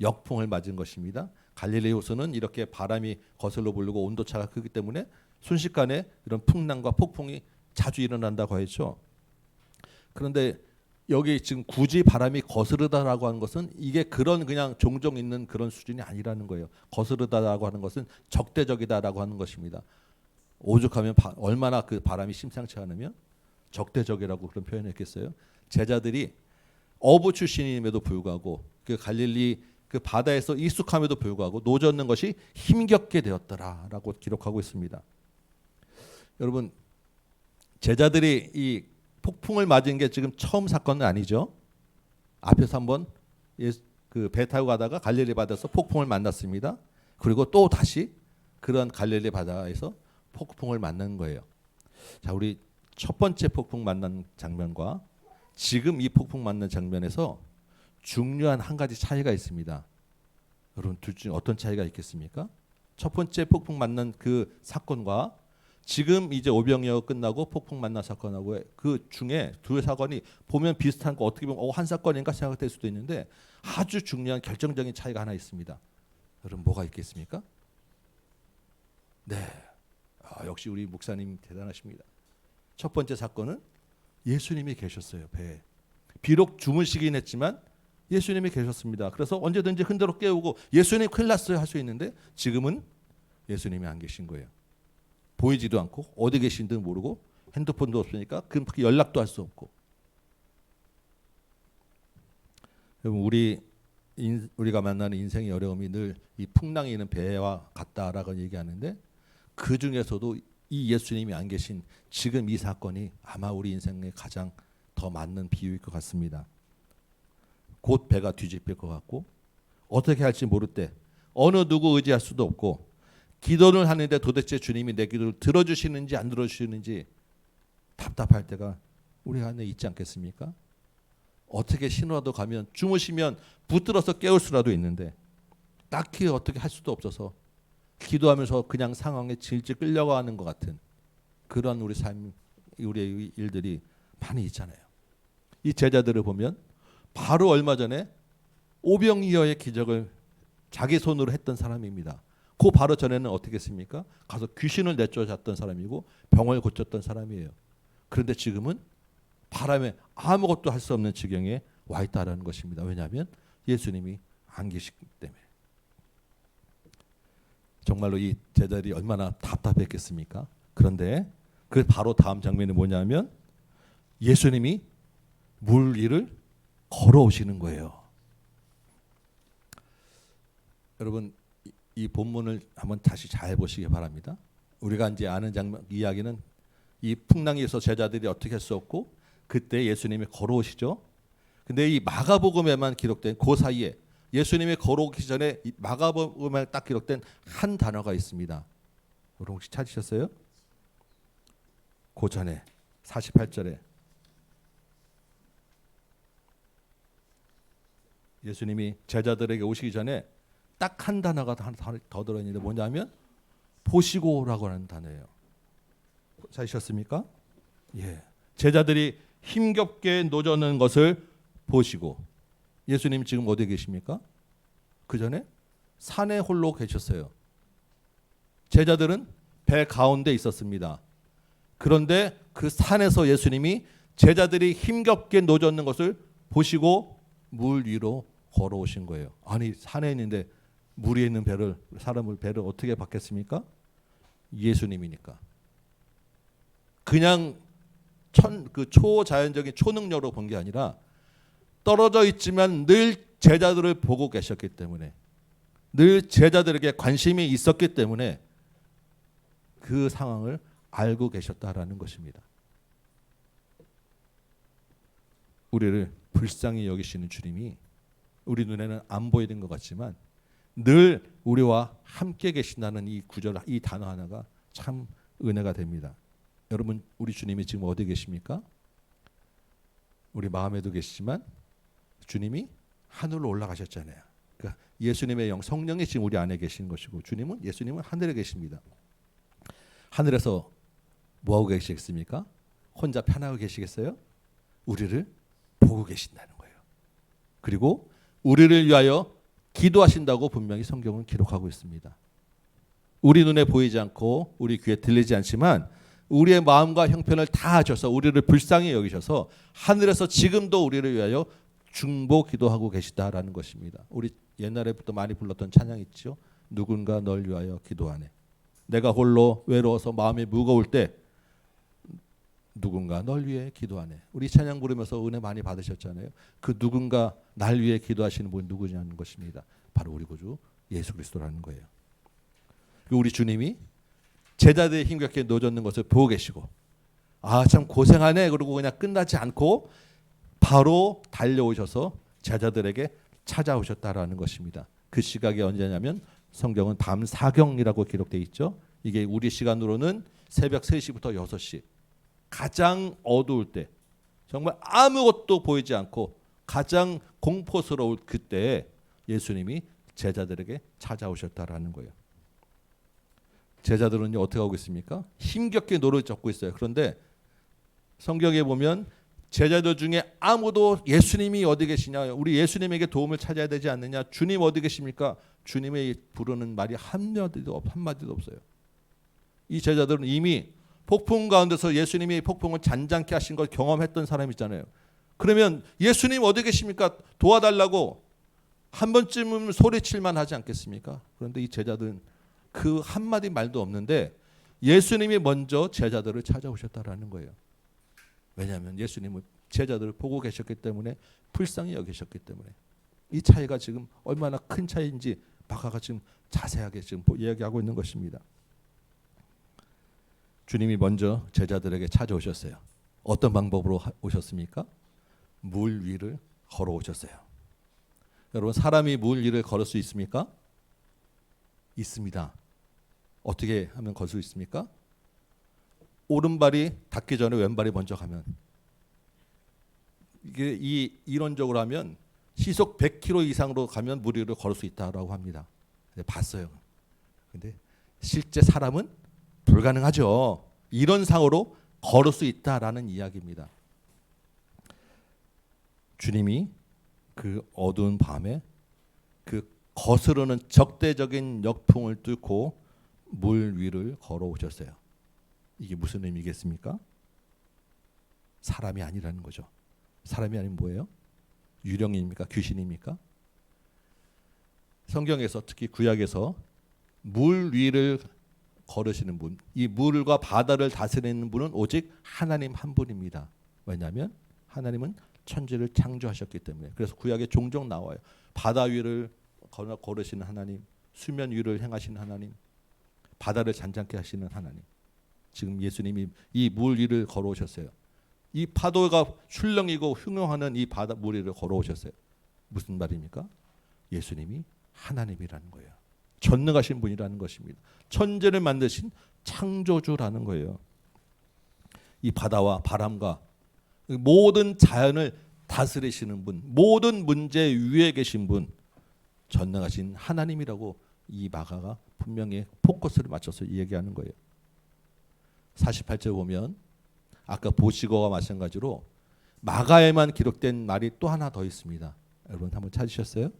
역풍을 맞은 것입니다. 갈릴리 호수는 이렇게 바람이 거슬러 불고 온도차가 크기 때문에 순식간에 이런 풍랑과 폭풍이 자주 일어난다고 했죠. 그런데 여기 지금 굳이 바람이 거스르다라고 하는 것은 이게 그런 그냥 종종 있는 그런 수준이 아니라는 거예요. 거스르다라고 하는 것은 적대적이다라고 하는 것입니다. 오죽하면 얼마나 그 바람이 심상치 않으면 적대적이라고 그런 표현을 했겠어요. 제자들이 어부 출신임에도 불구하고 그 갈릴리 그 바다에서 익숙함에도 불구하고 노젓는 것이 힘겹게 되었더라라고 기록하고 있습니다. 여러분 제자들이 이 폭풍을 맞은 게 지금 처음 사건은 아니죠. 앞에서 한번 그 배 타고 가다가 갈릴리 바다에서 폭풍을 만났습니다. 그리고 또 다시 그런 갈릴리 바다에서 폭풍을 만난 거예요. 자, 우리 첫 번째 폭풍 만난 장면과 지금 이 폭풍 만난 장면에서 중요한 한 가지 차이가 있습니다. 여러분 둘 중에 어떤 차이가 있겠습니까? 첫 번째 폭풍 만난 그 사건과 지금 이제 오병이어 끝나고 폭풍 만난 사건하고 그 중에 두 사건이 보면 비슷한 거 어떻게 보면 한 사건인가 생각될 수도 있는데 아주 중요한 결정적인 차이가 하나 있습니다. 여러분 뭐가 있겠습니까? 네, 역시 우리 목사님 대단하십니다. 첫 번째 사건은 예수님이 계셨어요. 배에. 비록 주무시긴 했지만 예수님이 계셨습니다. 그래서 언제든지 흔들어 깨우고 예수님 큰일 났어요 할 수 있는데 지금은 예수님이 안 계신 거예요. 보이지도 않고 어디 계신지도 모르고 핸드폰도 없으니까 그 연락도 할 수 없고. 여러분 우리 우리가 만나는 인생의 어려움이 늘 이 풍랑이 있는 배와 같다라고 얘기하는데 그 중에서도 이 예수님이 안 계신 지금 이 사건이 아마 우리 인생에 가장 더 맞는 비유일 것 같습니다. 곧 배가 뒤집힐 것 같고 어떻게 할지 모를 때 어느 누구 의지할 수도 없고 기도를 하는데 도대체 주님이 내 기도를 들어주시는지 안 들어주시는지 답답할 때가 우리 안에 있지 않겠습니까? 어떻게 신호라도 가면 주무시면 붙들어서 깨울 수라도 있는데 딱히 어떻게 할 수도 없어서 기도하면서 그냥 상황에 질질 끌려가는 것 같은 그런 우리 삶, 우리의 일들이 많이 있잖아요. 이 제자들을 보면 바로 얼마 전에 오병이어의 기적을 자기 손으로 했던 사람입니다. 그 바로 전에는 어떻게 했습니까? 가서 귀신을 내쫓았던 사람이고 병을 고쳤던 사람이에요. 그런데 지금은 바람에 아무것도 할 수 없는 지경에 와 있다라는 것입니다. 왜냐하면 예수님이 안 계시기 때문에. 정말로 이 제자들이 얼마나 답답했겠습니까? 그런데 그 바로 다음 장면이 뭐냐면 예수님이 물 위를 걸어오시는 거예요. 여러분 이 본문을 한번 다시 잘 보시기 바랍니다. 우리가 이제 아는 장면 이야기는 이 풍랑에서 제자들이 어떻게 할 수 없고 그때 예수님이 걸어오시죠. 근데 이 마가복음에만 기록된 그 사이에 예수님이 걸어오기 전에 이 마가복음에 딱 기록된 한 단어가 있습니다. 여러분 혹시 찾으셨어요? 그 전에 48절에 예수님이 제자들에게 오시기 전에 딱 한 단어가 더 들어있는데 뭐냐면 보시고라고 하는 단어예요. 찾으셨습니까? 예. 제자들이 힘겹게 노젓는 것을 보시고 예수님 지금 어디에 계십니까? 그 전에 산에 홀로 계셨어요. 제자들은 배 가운데 있었습니다. 그런데 그 산에서 예수님이 제자들이 힘겹게 노젓는 것을 보시고 물 위로 걸어오신 거예요. 아니 산에 있는데 물 위에 있는 배를 어떻게 받겠습니까? 예수님이니까. 그냥 그 초자연적인 초능력으로 본 게 아니라 떨어져 있지만 늘 제자들을 보고 계셨기 때문에 늘 제자들에게 관심이 있었기 때문에 그 상황을 알고 계셨다라는 것입니다. 우리를 불쌍히 여기시는 주님이 우리 눈에는 안 보이는 것 같지만 늘 우리와 함께 계신다는 이 구절, 이 단어 하나가 참 은혜가 됩니다. 여러분 우리 주님이 지금 어디 계십니까? 우리 마음에도 계시지만 주님이 하늘로 올라가셨잖아요. 그러니까 예수님의 영 성령이 지금 우리 안에 계시는 것이고 예수님은 하늘에 계십니다. 하늘에서 뭐하고 계시겠습니까? 혼자 편하고 계시겠어요? 우리를 보고 계신다는 거예요. 그리고 우리를 위하여 기도하신다고 분명히 성경은 기록하고 있습니다. 우리 눈에 보이지 않고 우리 귀에 들리지 않지만 우리의 마음과 형편을 다 아셔서 우리를 불쌍히 여기셔서 하늘에서 지금도 우리를 위하여 중보 기도하고 계시다라는 것입니다. 우리 옛날에부터 많이 불렀던 찬양 있죠. 누군가 널 위하여 기도하네. 내가 홀로 외로워서 마음이 무거울 때 누군가 널 위해 기도하네. 우리 찬양 부르면서 은혜 많이 받으셨잖아요. 그 누군가 날 위해 기도하시는 분이 누구냐는 것입니다. 바로 우리 구주 예수 그리스도라는 거예요. 우리 주님이 제자들이 힘겹게 노젓는 것을 보고 계시고 참 고생하네 그러고 그냥 끝나지 않고 바로 달려오셔서 제자들에게 찾아오셨다라는 것입니다. 그 시각이 언제냐면 성경은 밤 사경이라고 기록되어 있죠. 이게 우리 시간으로는 새벽 3시부터 6시 가장 어두울 때 정말 아무것도 보이지 않고 가장 공포스러울 그때에 예수님이 제자들에게 찾아오셨다라는 거예요. 제자들은 어떻게 하고 있습니까? 힘겹게 노를 젓고 있어요. 그런데 성경에 보면 제자들 중에 아무도 예수님이 어디 계시냐, 우리 예수님에게 도움을 찾아야 되지 않느냐, 주님 어디 계십니까? 주님의 부르는 말이 한마디도 없어요. 이 제자들은 이미 폭풍 가운데서 예수님이 폭풍을 잔잔케 하신 걸 경험했던 사람 있잖아요. 그러면 예수님 어디 계십니까? 도와달라고 한 번쯤은 소리칠만 하지 않겠습니까? 그런데 이 제자들은 그 한마디 말도 없는데 예수님이 먼저 제자들을 찾아오셨다라는 거예요. 왜냐하면 예수님은 제자들을 보고 계셨기 때문에 불쌍히 여기셨기 때문에 이 차이가 지금 얼마나 큰 차이인지 마가가 지금 자세하게 지금 이야기하고 있는 것입니다. 주님이 먼저 제자들에게 찾아오셨어요. 어떤 방법으로 오셨습니까? 물 위를 걸어오셨어요. 여러분, 사람이 물 위를 걸을 수 있습니까? 있습니다. 어떻게 하면 걸 수 있습니까? 오른발이 닿기 전에 왼발이 먼저 가면, 이게 이론적으로 하면 시속 100km 이상으로 가면 물 위를 걸을 수 있다라고 합니다. 봤어요. 근데 실제 사람은 불가능하죠. 이론상으로 걸을 수 있다라는 이야기입니다. 주님이 그 어두운 밤에 그 거스르는 적대적인 역풍을 뚫고 물 위를 걸어오셨어요. 이게 무슨 의미겠습니까? 사람이 아니라는 거죠. 사람이 아니면 뭐예요? 유령입니까? 귀신입니까? 성경에서, 특히 구약에서 물 위를 걸으시는 분, 이 물과 바다를 다스리는 분은 오직 하나님 한 분입니다. 왜냐하면 하나님은 천지를 창조하셨기 때문에. 그래서 구약에 종종 나와요. 바다 위를 걸으시는 하나님, 수면 위를 행하시는 하나님, 바다를 잔잔케 하시는 하나님. 지금 예수님이 이 물 위를 걸어오셨어요. 이 파도가 출렁이고 흉흉하는 이 바다 물 위를 걸어오셨어요. 무슨 말입니까? 예수님이 하나님이라는 거예요. 전능하신 분이라는 것입니다. 천지를 만드신 창조주라는 거예요. 이 바다와 바람과 모든 자연을 다스리시는 분, 모든 문제 위에 계신 분, 전능하신 하나님이라고 이 마가가 분명히 포커스를 맞춰서 얘기하는 거예요. 48절 보면 아까 보시거와 마찬가지로 마가에만 기록된 말이 또 하나 더 있습니다. 여러분 한번 찾으셨어요?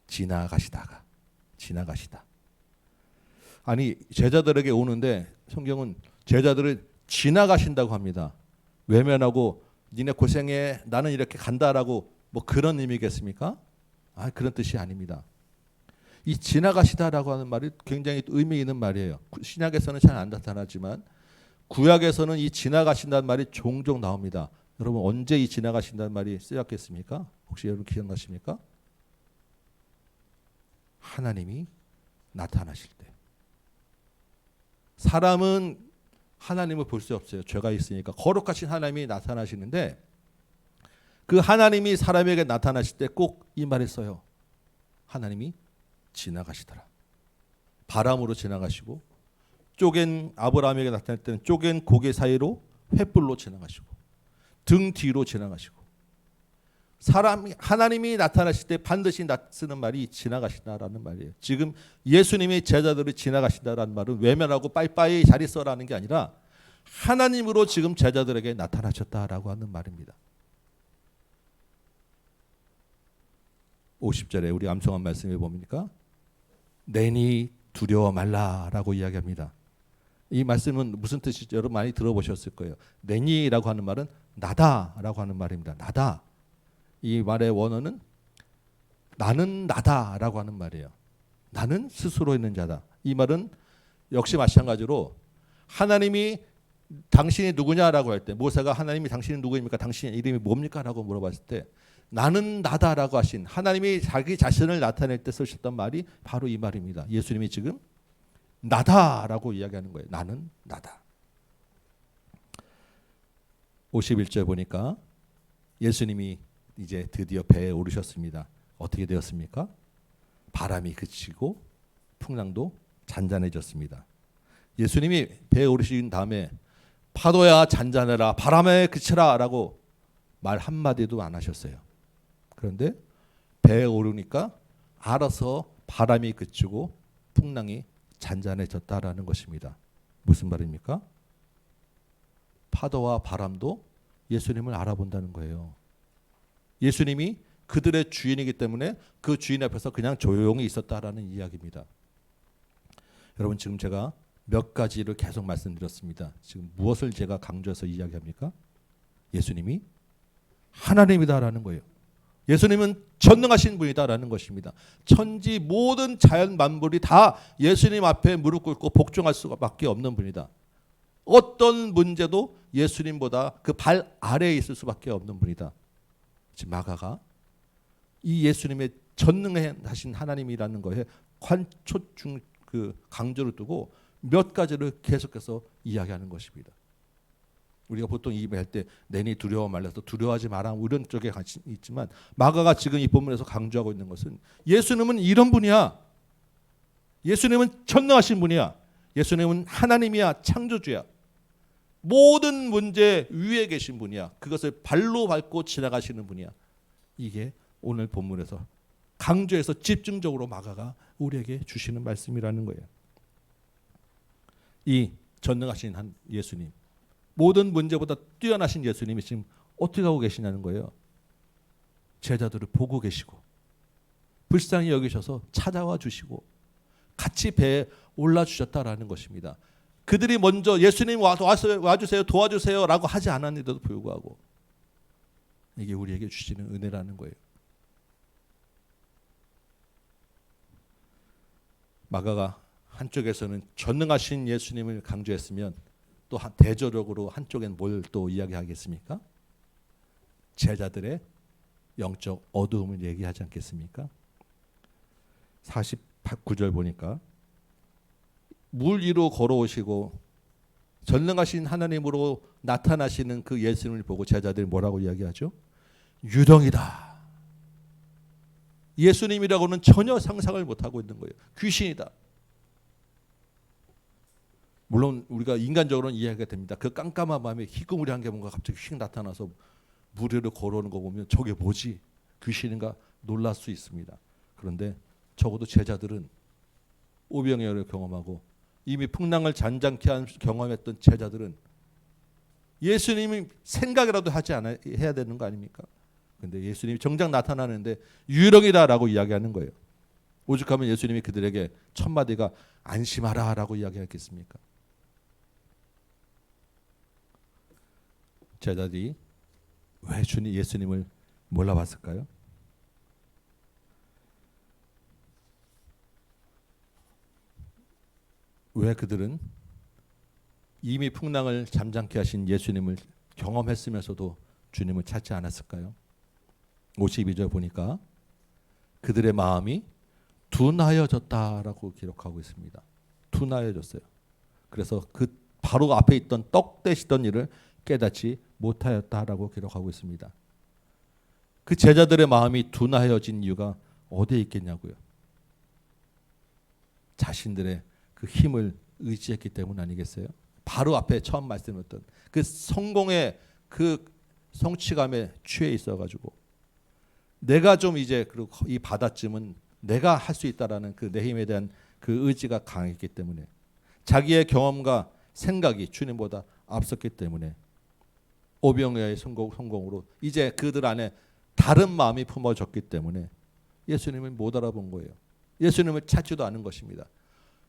지나가시다가, 지나가시다. 아니, 제자들에게 오는데 성경은 제자들을 지나가신다고 합니다. 외면하고 니네 고생해, 나는 이렇게 간다라고 뭐 그런 의미겠습니까? 그런 뜻이 아닙니다. 이 지나가시다라고 하는 말이 굉장히 의미 있는 말이에요. 신약에서는 잘 안 나타나지만 구약에서는 이 지나가신다는 말이 종종 나옵니다. 여러분, 언제 이 지나가신다는 말이 쓰였겠습니까? 혹시 여러분 기억나십니까? 하나님이 나타나실 때. 사람은 하나님을 볼 수 없어요. 죄가 있으니까. 거룩하신 하나님이 나타나시는데 그 하나님이 사람에게 나타나실 때 꼭 이 말을 써요. 하나님이 지나가시더라. 바람으로 지나가시고, 쪼갠 아브라함에게 나타날 때는 쪼갠 고개 사이로 횃불로 지나가시고, 등 뒤로 지나가시고, 하나님이 나타나실 때 반드시 쓰는 말이 지나가신다라는 말이에요. 지금 예수님이 제자들을 지나가신다라는 말은 외면하고 빠이빠이 잘 있어라는 게 아니라 하나님으로 지금 제자들에게 나타나셨다라고 하는 말입니다. 50절에 우리 암송한 말씀에 보니까 내니 두려워 말라라고 이야기합니다. 이 말씀은 무슨 뜻인지 여러분 많이 들어보셨을 거예요. 내니라고 하는 말은 나다라고 하는 말입니다. 나다. 이 말의 원어는 나는 나다라고 하는 말이에요. 나는 스스로 있는 자다. 이 말은 역시 마찬가지로 하나님이 당신이 누구냐라고 할 때, 모세가 하나님이 당신이 누구입니까? 당신의 이름이 뭡니까? 라고 물어봤을 때 나는 나다라고 하신 하나님이 자기 자신을 나타낼 때 쓰셨던 말이 바로 이 말입니다. 예수님이 지금 나다라고 이야기하는 거예요. 나는 나다. 51절 보니까 예수님이 이제 드디어 배에 오르셨습니다. 어떻게 되었습니까? 바람이 그치고 풍랑도 잔잔해졌습니다. 예수님이 배에 오르신 다음에 파도야 잔잔해라, 바람에 그치라 라고 말 한마디도 안 하셨어요. 그런데 배에 오르니까 알아서 바람이 그치고 풍랑이 잔잔해졌다라는 것입니다. 무슨 말입니까? 파도와 바람도 예수님을 알아본다는 거예요. 예수님이 그들의 주인이기 때문에 그 주인 앞에서 그냥 조용히 있었다라는 이야기입니다. 여러분, 지금 제가 몇 가지를 계속 말씀드렸습니다. 지금 무엇을 제가 강조해서 이야기합니까? 예수님이 하나님이다라는 거예요. 예수님은 전능하신 분이다라는 것입니다. 천지 모든 자연 만물이 다 예수님 앞에 무릎 꿇고 복종할 수밖에 없는 분이다. 어떤 문제도 예수님보다 그 발 아래에 있을 수밖에 없는 분이다. 지금 마가가 이 예수님의 전능하신 하나님이라는 거에 관초중 그 강조를 두고 몇 가지를 계속해서 이야기하는 것입니다. 우리가 보통 이 할 때 내니 두려워 말라서 두려워하지 마라 이런 쪽에 관심이 있지만 마가가 지금 이 본문에서 강조하고 있는 것은 예수님은 이런 분이야. 예수님은 전능하신 분이야. 예수님은 하나님이야. 창조주야. 모든 문제 위에 계신 분이야. 그것을 발로 밟고 지나가시는 분이야. 이게 오늘 본문에서 강조해서 집중적으로 마가가 우리에게 주시는 말씀이라는 거예요. 이 전능하신 한 예수님, 모든 문제보다 뛰어나신 예수님이 지금 어떻게 하고 계시냐는 거예요. 제자들을 보고 계시고 불쌍히 여기셔서 찾아와 주시고 같이 배에 올라주셨다라는 것입니다. 그들이 먼저 예수님 와주세요 도와주세요 라고 하지 않았는데도 불구하고 이게 우리에게 주시는 은혜라는 거예요. 마가가 한쪽에서는 전능하신 예수님을 강조했으면 또 대조적으로 한쪽엔 뭘 또 이야기하겠습니까? 제자들의 영적 어두움을 얘기하지 않겠습니까? 49절 보니까 물 위로 걸어오시고 전능하신 하나님으로 나타나시는 그 예수님을 보고 제자들이 뭐라고 이야기하죠? 유령이다. 예수님이라고는 전혀 상상을 못하고 있는 거예요. 귀신이다. 물론 우리가 인간적으로는 이해가 됩니다. 그 깜깜한 밤에 희끄무리한 게 뭔가 갑자기 휙 나타나서 물 위로 걸어오는 거 보면 저게 뭐지? 귀신인가 놀랄 수 있습니다. 그런데 적어도 제자들은 오병이어를 경험하고 이미 풍랑을 잔잔케 경험했던 제자들은 예수님이 생각이라도 하지 않아야 해야 되는 거 아닙니까? 그런데 예수님이 정작 나타나는데 유령이다라고 이야기하는 거예요. 오죽하면 예수님이 그들에게 첫 마디가 안심하라라고 이야기했겠습니까? 제자들이 왜 예수님을 몰라봤을까요? 왜 그들은 이미 풍랑을 잠잠케 하신 예수님을 경험했으면서도 주님을 찾지 않았을까요? 52절 보니까 그들의 마음이 둔하여졌다라고 기록하고 있습니다. 둔하여졌어요. 그래서 그 바로 앞에 있던 떡 되시던 일을 깨닫지 못하였다라고 기록하고 있습니다. 그 제자들의 마음이 둔하여진 이유가 어디에 있겠냐고요? 자신들의 그 힘을 의지했기 때문 아니겠어요? 바로 앞에 처음 말씀드렸던 그 성공의 그 성취감에 취해 있어가지고 내가 좀 이제 이 바다쯤은 내가 할 수 있다라는 그 내 힘에 대한 그 의지가 강했기 때문에 자기의 경험과 생각이 주님보다 앞섰기 때문에 오병이어의 성공으로 이제 그들 안에 다른 마음이 품어졌기 때문에 예수님을 못 알아본 거예요. 예수님을 찾지도 않은 것입니다.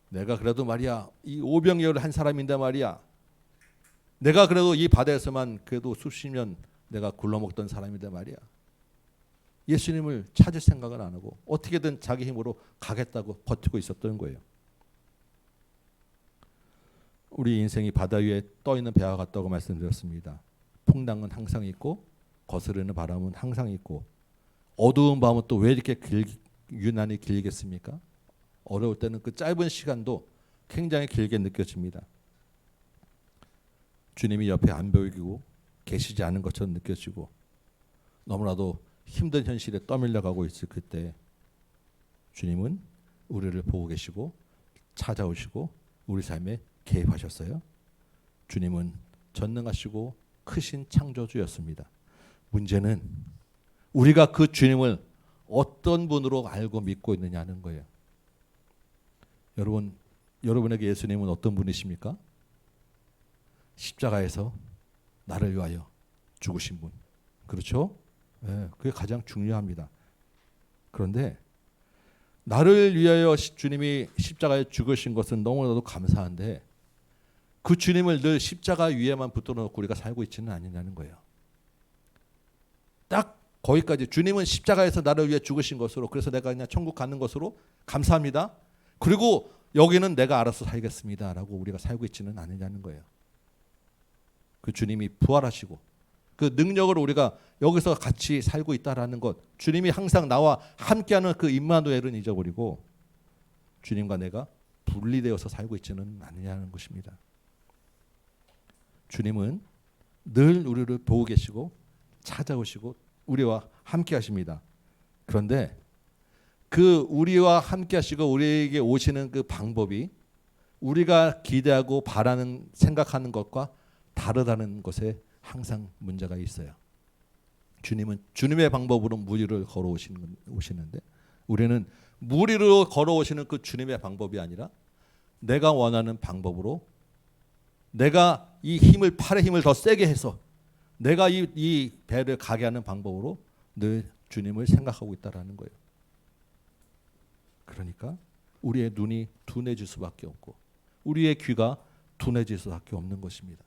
내가 그래도 말이야 이 오병이어를 한 사람인데 말이야 내가 그래도 이 바다에서만 그래도 수십 년 내가 굴러먹던 사람인데 말이야 예수님을 찾을 생각은 안 하고 어떻게든 자기 힘으로 가겠다고 버티고 있었던 거예요. 우리 인생이 바다 위에 떠있는 배와 같다고 말씀드렸습니다. 풍랑은 항상 있고 거스르는 바람은 항상 있고 어두운 밤은 또 왜 이렇게 유난히 길겠습니까? 어려울 때는 그 짧은 시간도 굉장히 길게 느껴집니다. 주님이 옆에 안 보이고 계시지 않은 것처럼 느껴지고 너무나도 힘든 현실에 떠밀려가고 있을 그때 주님은 우리를 보고 계시고 찾아오시고 우리 삶에 개입하셨어요. 주님은 전능하시고 크신 창조주였습니다. 문제는 우리가 그 주님을 어떤 분으로 알고 믿고 있느냐는 거예요. 여러분에게 예수님은 어떤 분이십니까? 십자가에서 나를 위하여 죽으신 분. 그렇죠? 네, 그게 가장 중요합니다. 그런데 나를 위하여 주님이 십자가에 죽으신 것은 너무나도 감사한데 그 주님을 늘 십자가 위에만 붙들어 놓고 우리가 살고 있지는 않느냐는 거예요. 딱 거기까지 주님은 십자가에서 나를 위해 죽으신 것으로 그래서 내가 그냥 천국 가는 것으로 감사합니다. 그리고 여기는 내가 알아서 살겠습니다 라고 우리가 살고 있지는 않느냐는 거예요. 그 주님이 부활하시고 그 능력을 우리가 여기서 같이 살고 있다라는 것, 주님이 항상 나와 함께하는 그 임마누엘은 잊어버리고 주님과 내가 분리되어서 살고 있지는 않느냐는 것입니다. 주님은 늘 우리를 보고 계시고 찾아오시고 우리와 함께 하십니다. 그런데 그 우리와 함께 하시고 우리에게 오시는 그 방법이 우리가 기대하고 바라는 생각하는 것과 다르다는 것에 항상 문제가 있어요. 주님은 주님의 방법으로 무리를 걸어오시는데 우리는 무리로 걸어오시는 그 주님의 방법이 아니라 내가 원하는 방법으로 내가 이 힘을 팔의 힘을 더 세게 해서 내가 이 배를 가게 하는 방법으로 늘 주님을 생각하고 있다라는 거예요. 그러니까 우리의 눈이 둔해질 수밖에 없고 우리의 귀가 둔해질 수밖에 없는 것입니다.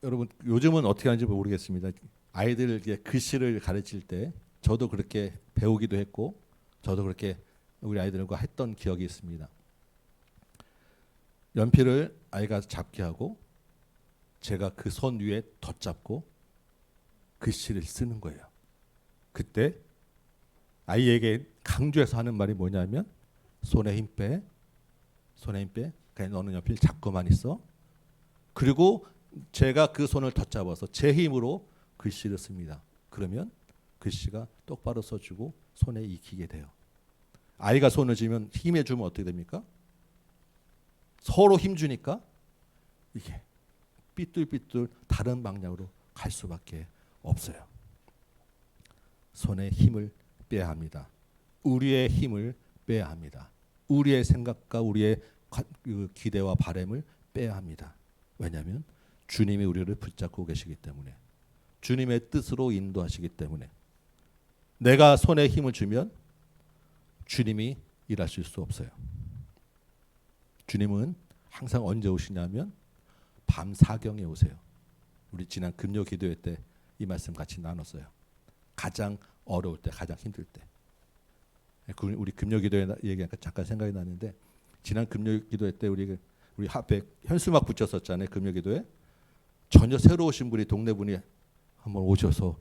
여러분 요즘은 어떻게 하는지 모르겠습니다. 아이들에게 글씨를 가르칠 때 저도 그렇게 배우기도 했고 저도 그렇게 우리 아이들과 했던 기억이 있습니다. 연필을 아이가 잡게 하고 제가 그 손 위에 덧잡고 글씨를 쓰는 거예요. 그때 아이에게 강조해서 하는 말이 뭐냐면 손에 힘 빼, 손에 힘 빼. 그냥 너는 연필 잡고만 있어. 그리고 제가 그 손을 덧잡아서 제 힘으로 글씨를 씁니다. 그러면 글씨가 똑바로 써주고 손에 익히게 돼요. 아이가 손을 쥐면 힘에 주면 어떻게 됩니까? 서로 힘 주니까 이게 삐뚤삐뚤 다른 방향으로 갈 수밖에 없어요. 손에 힘을 빼야 합니다. 우리의 힘을 빼야 합니다. 우리의 생각과 우리의 기대와 바람을 빼야 합니다. 왜냐하면 주님이 우리를 붙잡고 계시기 때문에 주님의 뜻으로 인도하시기 때문에 내가 손에 힘을 주면 주님이 일하실 수 없어요. 주님은 항상 언제 오시냐면 밤 사경에 오세요. 우리 지난 금요 기도회 때 이 말씀 같이 나눴어요. 가장 어려울 때, 가장 힘들 때. 우리 금요 기도회 얘기하니까 잠깐 생각이 나는데 지난 금요 기도회 때 우리 앞에 현수막 붙였었잖아요. 금요 기도회. 전혀 새로 오신 분이 동네 분이 한번 오셔서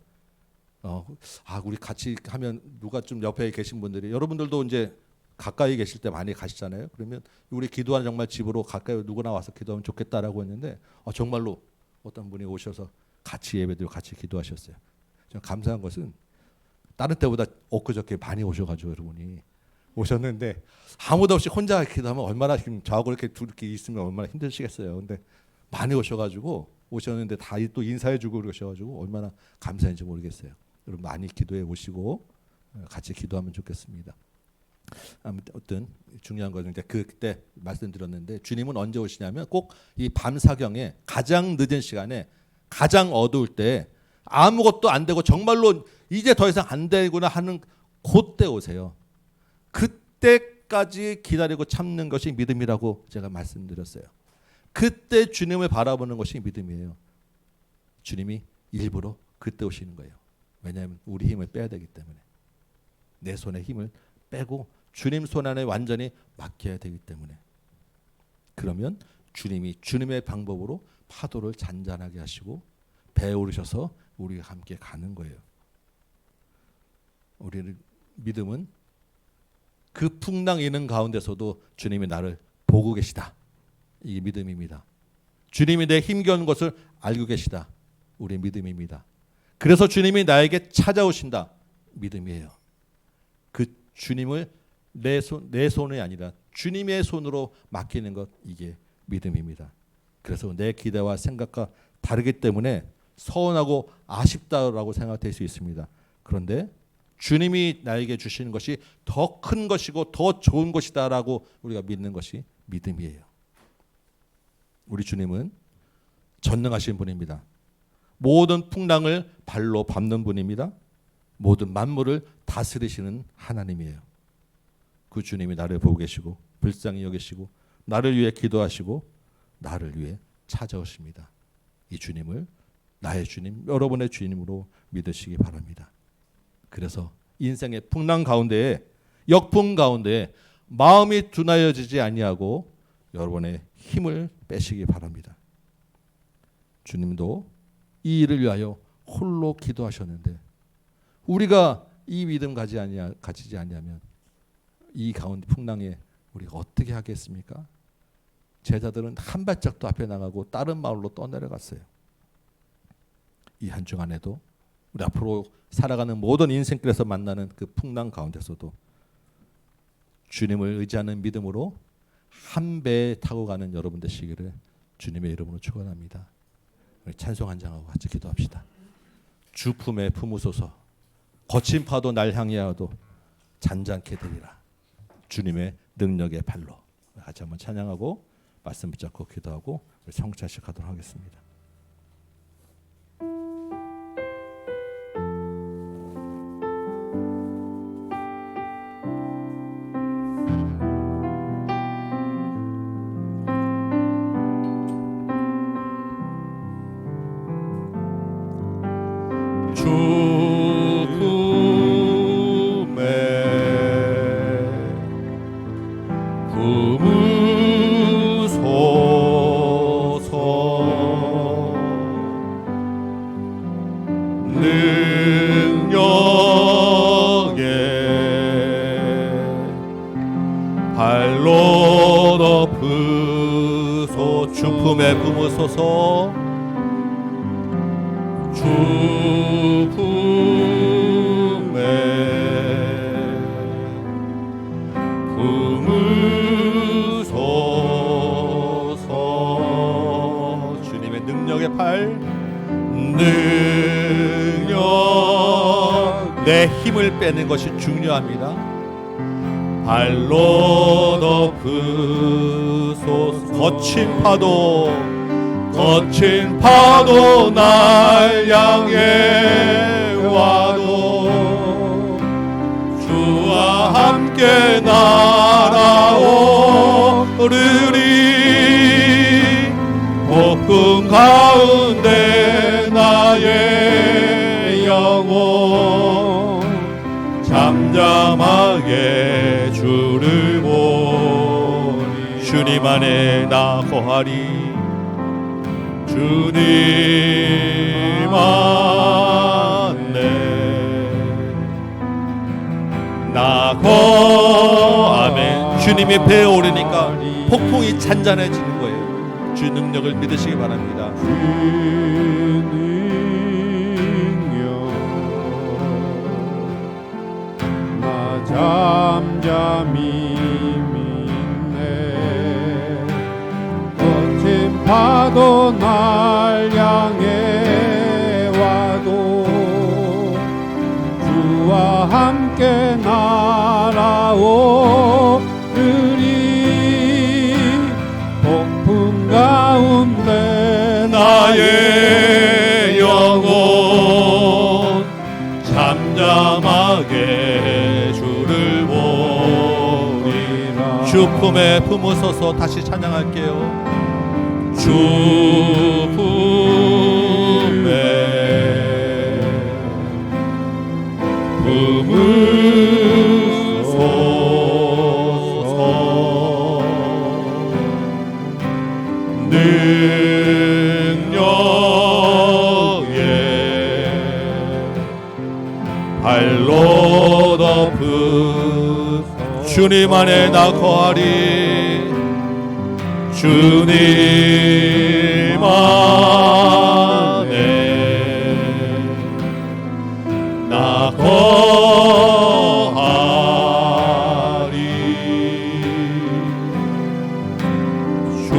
우리 같이 하면 누가 좀 옆에 계신 분들이 여러분들도 이제 가까이 계실 때 많이 가시잖아요. 그러면 우리 기도하는 정말 집으로 가까이 누구나 와서 기도하면 좋겠다라고 했는데 정말로 어떤 분이 오셔서 같이 예배드리고 같이 기도하셨어요. 좀 감사한 것은 다른 때보다 엊그저께 많이 오셔가지고 여러분이 오셨는데 아무도 없이 혼자 기도하면 얼마나 지금 저하고 이렇게 둘이 있으면 얼마나 힘드시겠어요. 근데 많이 오셔가지고 오셨는데 다 또 인사해주고 그러셔가지고 얼마나 감사한지 모르겠어요. 여러분 많이 기도해 오시고 같이 기도하면 좋겠습니다. 아무튼 중요한 것은 그때 말씀드렸는데 주님은 언제 오시냐면 꼭 이 밤사경에 가장 늦은 시간에 가장 어두울 때 아무것도 안 되고 정말로 이제 더 이상 안 되구나 하는 그때 오세요. 그때까지 기다리고 참는 것이 믿음이라고 제가 말씀드렸어요. 그때 주님을 바라보는 것이 믿음이에요. 주님이 일부러 그때 오시는 거예요. 왜냐하면 우리 힘을 빼야 되기 때문에 내 손에 힘을 빼고 주님 손 안에 완전히 맡겨야 되기 때문에 그러면 주님이 주님의 방법으로 파도를 잔잔하게 하시고 배에 오르셔서 우리가 함께 가는 거예요. 우리는 믿음은 그 풍랑 이는 가운데서도 주님이 나를 보고 계시다. 이게 믿음입니다. 주님이 내 힘겨운 것을 알고 계시다. 우리의 믿음입니다. 그래서 주님이 나에게 찾아오신다. 믿음이에요. 그 주님을 내 손이 아니라 주님의 손으로 맡기는 것 이게 믿음입니다. 그래서 내 기대와 생각과 다르기 때문에 서운하고 아쉽다라고 생각될 수 있습니다. 그런데 주님이 나에게 주시는 것이 더 큰 것이고 더 좋은 것이다라고 우리가 믿는 것이 믿음이에요. 우리 주님은 전능하신 분입니다. 모든 풍랑을 발로 밟는 분입니다. 모든 만물을 다스리시는 하나님이에요. 그 주님이 나를 보고 계시고 불쌍히 여기시고 나를 위해 기도하시고 나를 위해 찾아오십니다. 이 주님을 나의 주님, 여러분의 주님으로 믿으시기 바랍니다. 그래서 인생의 풍랑 가운데에 역풍 가운데에 마음이 둔하여지지 아니하고 여러분의 힘을 빼시기 바랍니다. 주님도 이 일을 위하여 홀로 기도하셨는데 우리가 이 믿음 가지지 아니하면 이 가운데 풍랑에 우리가 어떻게 하겠습니까? 제자들은 한 발짝도 앞에 나가고 다른 마을로 떠내려갔어요. 이 한 주 안에도 우리 앞으로 살아가는 모든 인생길에서 만나는 그 풍랑 가운데서도 주님을 의지하는 믿음으로 한 배에 타고 가는 여러분 되시기를 주님의 이름으로 축원합니다. 우리 찬송 한 장하고 같이 기도합시다. 주 품에 품으소서. 거친 파도 날 향해 와도 잔잔케 되리라. 주님의 능력의 발로. 같이 한번 찬양하고 말씀 붙잡고 기도하고 우리 성찬식 하도록 하겠습니다. 주 품에 품으소서. 능력의 발로 덮으소. 주 품에 품으소서. 주 품에 품으소서. 주님의 능력의 팔. 능력 내 힘을 빼는 것이 중요합니다. 발로 덮으소서. 거친 파도 날 향해 와도 주와 함께 날아오르리. 폭풍 가운데 나의 영혼 잠잠하게 주를 보리. 주님 안에 나 거하리. 주님 안에 나 거하면 주님이 배에 오르니까 폭풍이 잔잔해지는 거예요. 주 능력을 믿으시기 바랍니다. 주 능력 나 잠잠히 믿네. 거친 파도 날 향해 와도 주와 함께 날아오르리. 폭풍 가운데 나의 영혼 잠잠하게 주를 보리라. 주 품에 품으소서. 다시 찬양할게요. 주 품에 품으소서. 능력의 발로 덮으소서. 주님 안에 나 거하리. 주님 안에 나 거하리. 주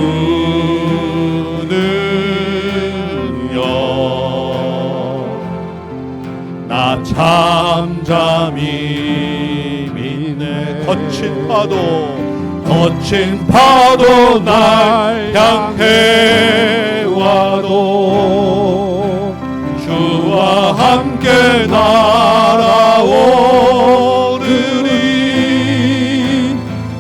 능력 나 잠잠히 믿네. 거친 파도 날 향해 와도 주와 함께 날아오르리.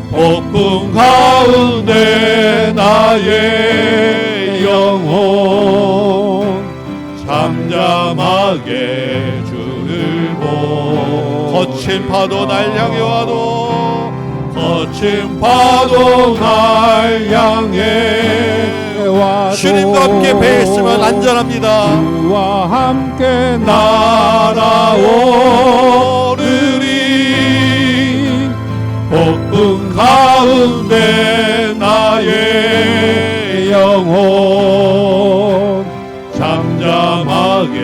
폭풍 가운데 나의 영혼 잠잠하게 주를 보. 거친 파도 날 향해 와도 거친 파도 날 향해 와도 주님과 함께 배에 있으면 안전합니다. 주와 함께 날아오르리 폭풍 가운데 나의 영혼 잠잠하게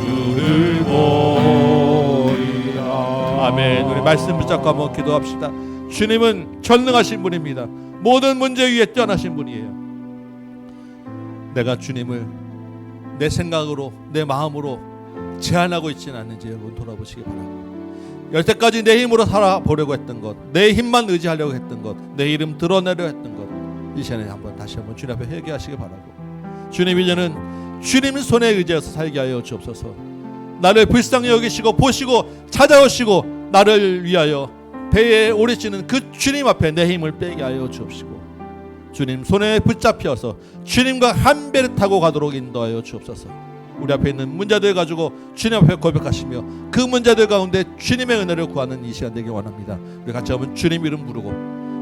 주를 보리라. 아멘. 우리 말씀 붙잡고 한번 기도합시다. 주님은 전능하신 분입니다. 모든 문제 위에 뛰어나신 분이에요. 내가 주님을 내 생각으로 내 마음으로 제한하고 있지는 않는지 여러분 돌아보시기 바랍니다. 여태까지 내 힘으로 살아보려고 했던 것, 내 힘만 의지하려고 했던 것, 내 이름 드러내려 했던 것, 이 시간에 다시 한번 주님 앞에 회개하시기 바라고, 주님 이제는 주님 손에 의지해서 살게 하여 주옵소서. 나를 불쌍히 여기시고 보시고 찾아오시고 나를 위하여 배에 오르시는 그 주님 앞에 내 힘을 빼게 하여 주옵시고, 주님 손에 붙잡혀서 주님과 한 배를 타고 가도록 인도하여 주옵소서. 우리 앞에 있는 문제들 가지고 주님 앞에 고백하시며 그 문제들 가운데 주님의 은혜를 구하는 이 시간 되길 원합니다. 우리 같이 한번 주님 이름 부르고,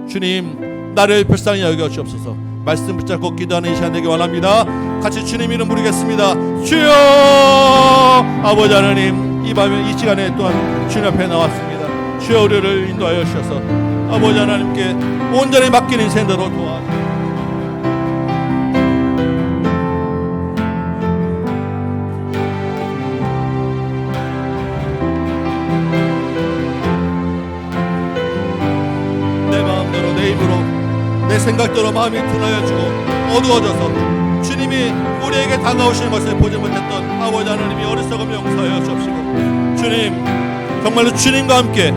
주님 나를 불쌍히 여겨 주옵소서. 말씀 붙잡고 기도하는 이 시간 되길 원합니다. 같이 주님 이름 부르겠습니다. 주여. 아버지 하나님, 이 밤에 이 시간에 또한 주님 앞에 나왔습니다. 주여 우리를 인도하여 주셔서 아버지 하나님께 온전히 맡긴 인생대로 도와주시옵소서. 내 생각대로 마음이 둔하여지고 어두워져서 주님이 우리에게 다가오시는 것을 보지 못했던 아버지 하나님이 어리석음 용서하여 주옵시고, 주님 정말로 주님과 함께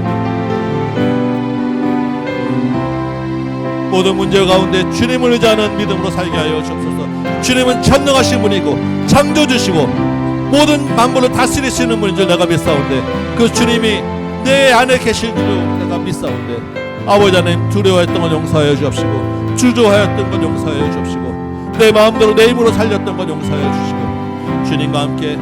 모든 문제 가운데 주님을 의지하는 믿음으로 살게 하여 주옵소서. 주님은 전능하신 분이고 창조주시고 모든 만물을 다스리시는 분인 줄 내가 믿사온데, 그 주님이 내 안에 계신 줄 내가 믿사온데, 아버지 하나님 두려워했던 건 용서하여 주옵시고, 주저하였던 건 용서하여 주옵시고, 내 마음대로 내 힘으로 살렸던 건 용서하여 주시고, 주님과 함께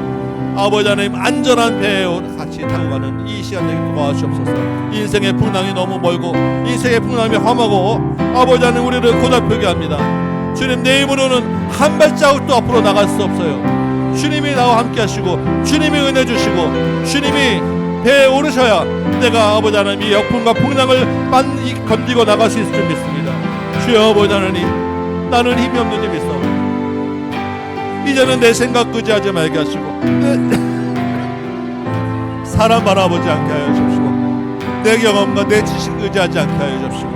아버지 하나님 안전한 배에 같이 타고 가는 이 시간 되게 도와주옵소서. 인생의 풍랑이 너무 멀고 인생의 풍랑이 험하고 아버지 하나님 우리를 고달프게 합니다. 주님 내 힘으로는 한 발자국도 앞으로 나갈 수 없어요. 주님이 나와 함께 하시고 주님이 은혜 주시고 주님이 배에 오르셔야 내가 아버지 하나님 이 역풍과 풍랑을 건지고 나갈 수 있을 줄 믿습니다. 주여 아버지 하나님, 나는 힘이 없는 줄 믿사옵니다. 이제는 내 생각 의지하지 말게 하시고 사람 바라보지 않게 하여 주옵시고, 내 경험과 내 지식 의지하지 않게 하여 주옵시고,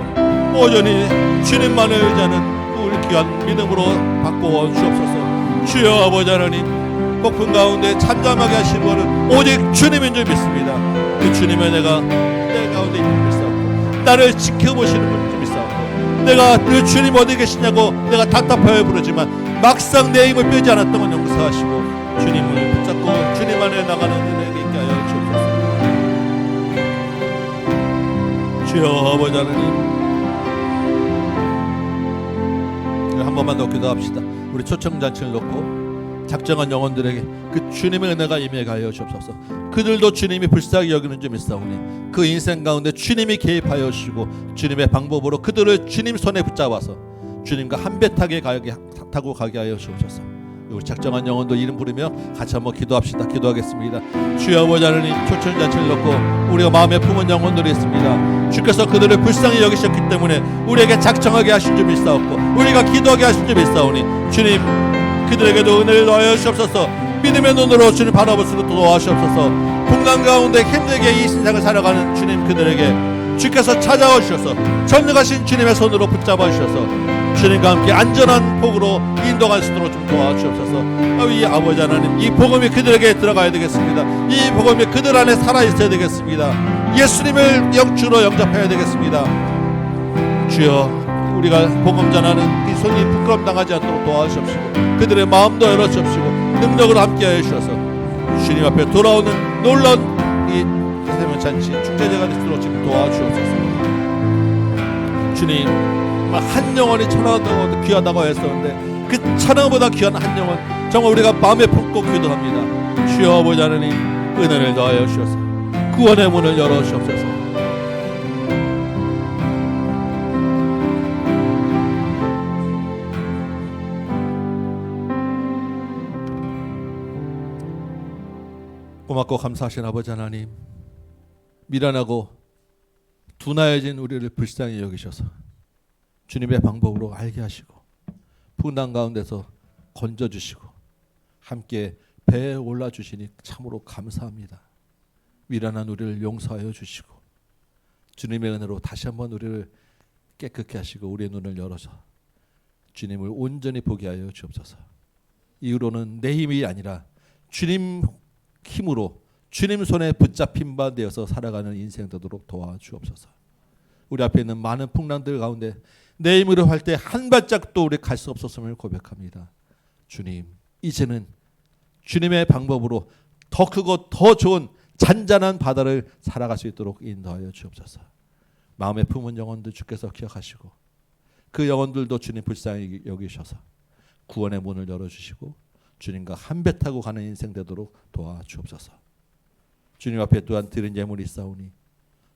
오전히 주님만을 의지하는 우리 귀한 믿음으로 바꾸어 주옵소서. 주여 아버지 하나님, 폭풍 가운데 잠잠하게 하신 분은 오직 주님인 줄 믿습니다. 그 주님의 내가 내 가운데 있는 줄 믿사옵고, 나를 지켜보시는 분인 줄 믿사옵고, 내가 그 주님 어디 계시냐고 내가 답답하여 부르지만 막상 내 힘을 빼지 않았던 건 용서하시고 주님을 붙잡고 주님 안에 나가는 은혜가 있게 하여 주옵소서. 주여 아버지 하나님, 한 번만 더 기도합시다. 우리 초청잔치를 놓고 작정한 영혼들에게 그 주님의 은혜가 임하게 하여 주옵소서. 그들도 주님이 불쌍히 여기는 줄 믿사오니 그 인생 가운데 주님이 개입하여 주시고 주님의 방법으로 그들을 주님 손에 붙잡아서 주님과 한 배 타고 가게 하여 주옵소서. 우리 작정한 영혼도 이름 부르며 같이 한번 기도합시다. 기도하겠습니다. 주여 아버지 하나님, 초청잔치를 놓고 우리가 마음에 품은 영혼들이 있습니다. 주께서 그들을 불쌍히 여기셨기 때문에 우리에게 작정하게 하신 줄 믿사옵고 우리가 기도하게 하신 줄 믿사오니 주님 그들에게도 은혜를 더하여 주옵소서. 믿음의 눈으로 주님 바라볼 수 있도록 도와주옵소서. 풍랑 가운데 힘들게 이 세상을 살아가는 주님 그들에게 주께서 찾아와 주셔서 전능하신 주님의 손으로 붙잡아 주셔서 주님과 함께 안전한 폭으로 인도할 수 있도록 좀 도와주옵소서. 이 아버지 하나님, 이 복음이 그들에게 들어가야 되겠습니다. 이 복음이 그들 안에 살아있어야 되겠습니다. 예수님을 영주로 영접해야 되겠습니다. 주여, 우리가 복음 전하는 이 손이 부끄럼 당하지 않도록 도와주옵시고 그들의 마음도 열어주옵시고 능력으로 함께하여 주셔서 주님 앞에 돌아오는 놀라운 이 세명잔치 축제제가 되도록 좀 도와주옵소서. 주님, 한 영혼이 천하보다 귀하다고 했었는데 그 천하보다 귀한 한 영혼 정말 우리가 마음에 품고 기도합니다. 주여 아버지 하나님, 은혜를 더하여 주셔서 구원의 문을 열어주옵소서. 고맙고 감사하신 아버지 하나님, 미련하고 둔하여진 우리를 불쌍히 여기셔서 주님의 방법으로 알게 하시고 풍랑 가운데서 건져주시고 함께 배에 올라주시니 참으로 감사합니다. 미련한 우리를 용서하여 주시고 주님의 은혜로 다시 한번 우리를 깨끗게 하시고 우리의 눈을 열어서 주님을 온전히 보게 하여 주옵소서. 이후로는 내 힘이 아니라 주님 힘으로 주님 손에 붙잡힌 바 되어서 살아가는 인생 되도록 도와주옵소서. 우리 앞에 있는 많은 풍랑들 가운데 내 힘으로 할 때 한 발짝도 우리 갈 수 없었음을 고백합니다. 주님, 이제는 주님의 방법으로 더 크고 더 좋은 잔잔한 바다를 살아갈 수 있도록 인도하여 주옵소서. 마음에 품은 영혼들 주께서 기억하시고 그 영혼들도 주님 불쌍히 여기셔서 구원의 문을 열어주시고 주님과 한 배 타고 가는 인생 되도록 도와주옵소서. 주님 앞에 또한 드린 예물이 있사오니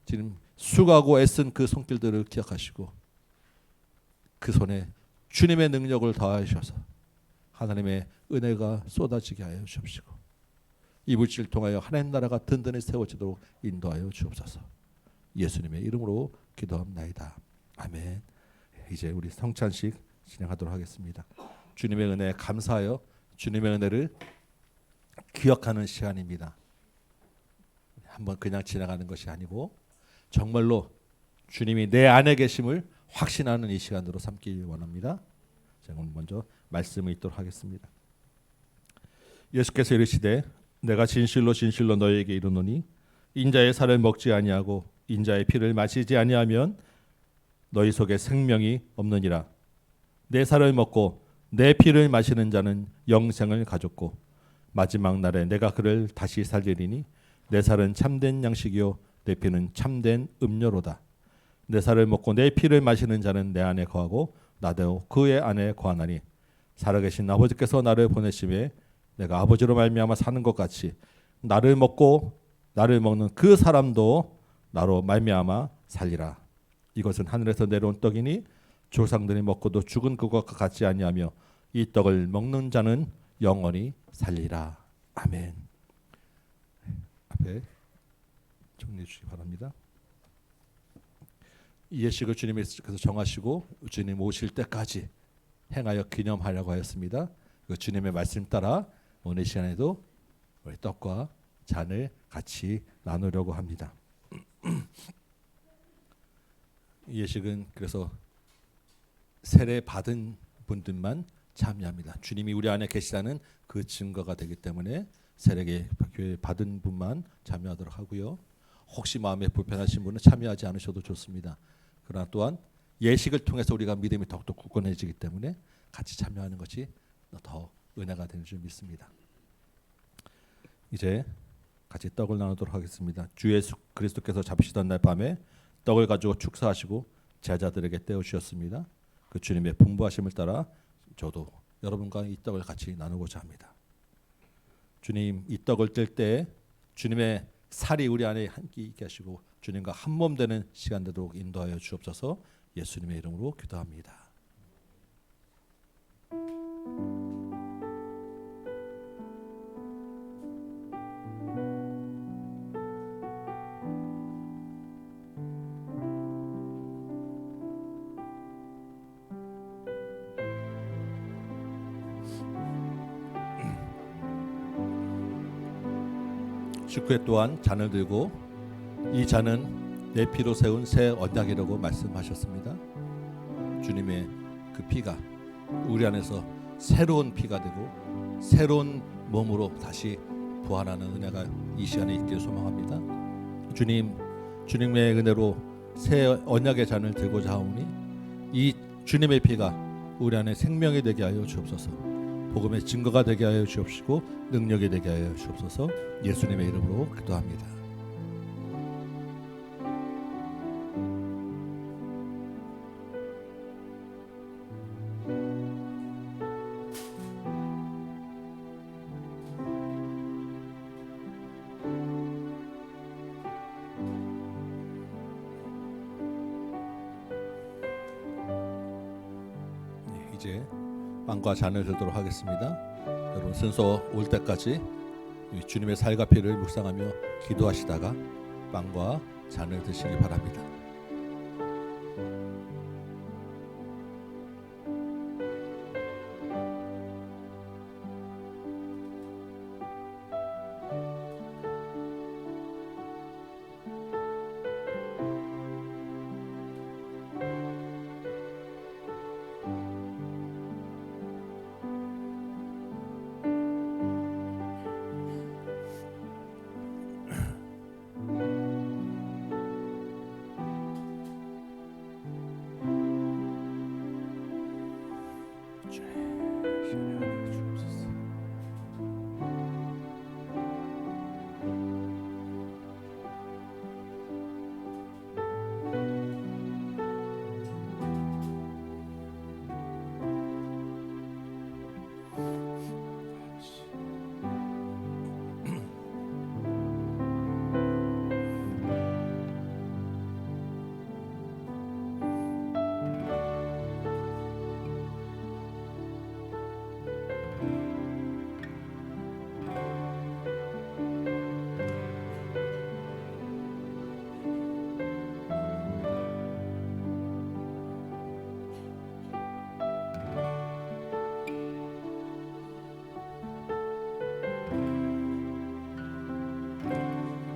지금 수고하고 애쓴 그 손길들을 기억하시고 그 손에 주님의 능력을 더하셔서 하나님의 은혜가 쏟아지게 하여 주옵시고 이 물질을 통하여 하나님 나라가 든든히 세워지도록 인도하여 주옵소서. 예수님의 이름으로 기도합나이다. 아멘. 이제 우리 성찬식 진행하도록 하겠습니다. 주님의 은혜에 감사하여 주님의 은혜를 기억하는 시간입니다. 한번 그냥 지나가는 것이 아니고 정말로 주님이 내 안에 계심을 확신하는 이 시간으로 삼기 원합니다. 제가 오늘 먼저 말씀을 읽도록 하겠습니다. 예수께서 이르시되 내가 진실로 진실로 너희에게 이르노니 인자의 살을 먹지 아니하고 인자의 피를 마시지 아니하면 너희 속에 생명이 없느니라. 내 살을 먹고 내 피를 마시는 자는 영생을 가졌고 마지막 날에 내가 그를 다시 살리리니 내 살은 참된 양식이요 내 피는 참된 음료로다. 내 살을 먹고 내 피를 마시는 자는 내 안에 거하고 나도 그의 안에 거하나니 살아계신 아버지께서 나를 보내심에 내가 아버지로 말미암아 사는 것 같이 나를 먹고 나를 먹는 그 사람도 나로 말미암아 살리라. 이것은 하늘에서 내려온 떡이니 조상들이 먹고도 죽은 그것과 같지 아니하며 이 떡을 먹는 자는 영원히 살리라. 아멘. 앞에 정리해 주시기 바랍니다. 이 예식을 주님께서 정하시고 주님 오실 때까지 행하여 기념하려고 하였습니다. 그 주님의 말씀 따라 오늘 시간에도 우리 떡과 잔을 같이 나누려고 합니다. 이 예식은 그래서 세례 받은 분들만 참여합니다. 주님이 우리 안에 계시다는 그 증거가 되기 때문에 세례 받은 분만 참여하도록 하고요. 혹시 마음에 불편하신 분은 참여하지 않으셔도 좋습니다. 그러나 또한 예식을 통해서 우리가 믿음이 더욱더 굳건해지기 때문에 같이 참여하는 것이 더 은혜가 되는 줄 믿습니다. 이제 같이 떡을 나누도록 하겠습니다. 주 예수 그리스도께서 잡으시던 날 밤에 떡을 가지고 축사하시고 제자들에게 떼어주셨습니다. 그 주님의 풍부하심을 따라 저도 여러분과 이 떡을 같이 나누고자 합니다. 주님, 이 떡을 뗄 때 주님의 살이 우리 안에 함께 있게 하시고 주님과 한 몸 되는 시간 되도록 인도하여 주옵소서. 예수님의 이름으로 기도합니다. 식후에 또한 잔을 들고 이 잔은 내 피로 세운 새 언약이라고 말씀하셨습니다. 주님의 그 피가 우리 안에서 새로운 피가 되고 새로운 몸으로 다시 부활하는 은혜가 이 시간에 있기를 소망합니다. 주님의 은혜로 새 언약의 잔을 들고자 하오니 이 주님의 피가 우리 안에 생명이 되게 하여 주옵소서. 복음의 증거가 되게 하여 주옵시고 능력이 되게 하여 주옵소서. 예수님의 이름으로 기도합니다. 이제 빵과 잔을 들도록 하겠습니다. 여러분 순서 올 때까지 주님의 살과 피를 묵상하며 기도하시다가 빵과 잔을 드시기 바랍니다.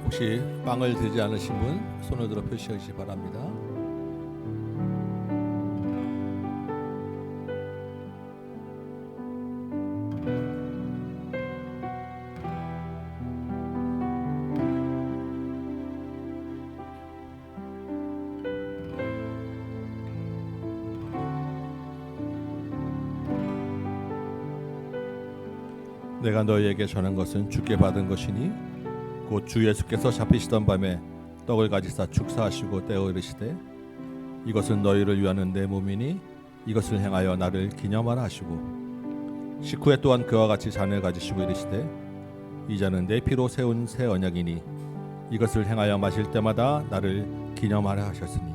혹시 빵을 들지 않으신 분 손을 들어 표시하시기 바랍니다. 내가 너희에게 전한 것은 주께 받은 것이니 곧 주 예수께서 잡히시던 밤에 떡을 가지사 축사하시고 떼어 이르시되 이것은 너희를 위하는 내 몸이니 이것을 행하여 나를 기념하라 하시고 식후에 또한 그와 같이 잔을 가지시고 이르시되 이 잔은 내 피로 세운 새 언약이니 이것을 행하여 마실 때마다 나를 기념하라 하셨으니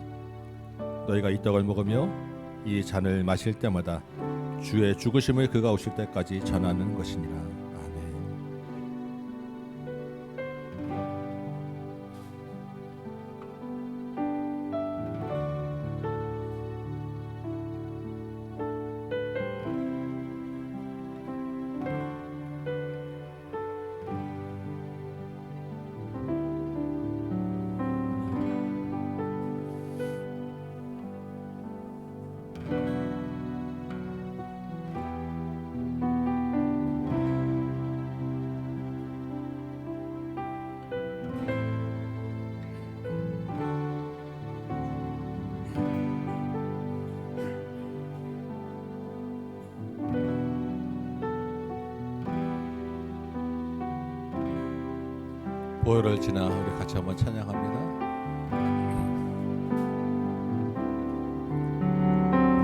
너희가 이 떡을 먹으며 이 잔을 마실 때마다 주의 죽으심을 그가 오실 때까지 전하는 것이니라. 보혈을 지나 우리 같이 한번 찬양합니다.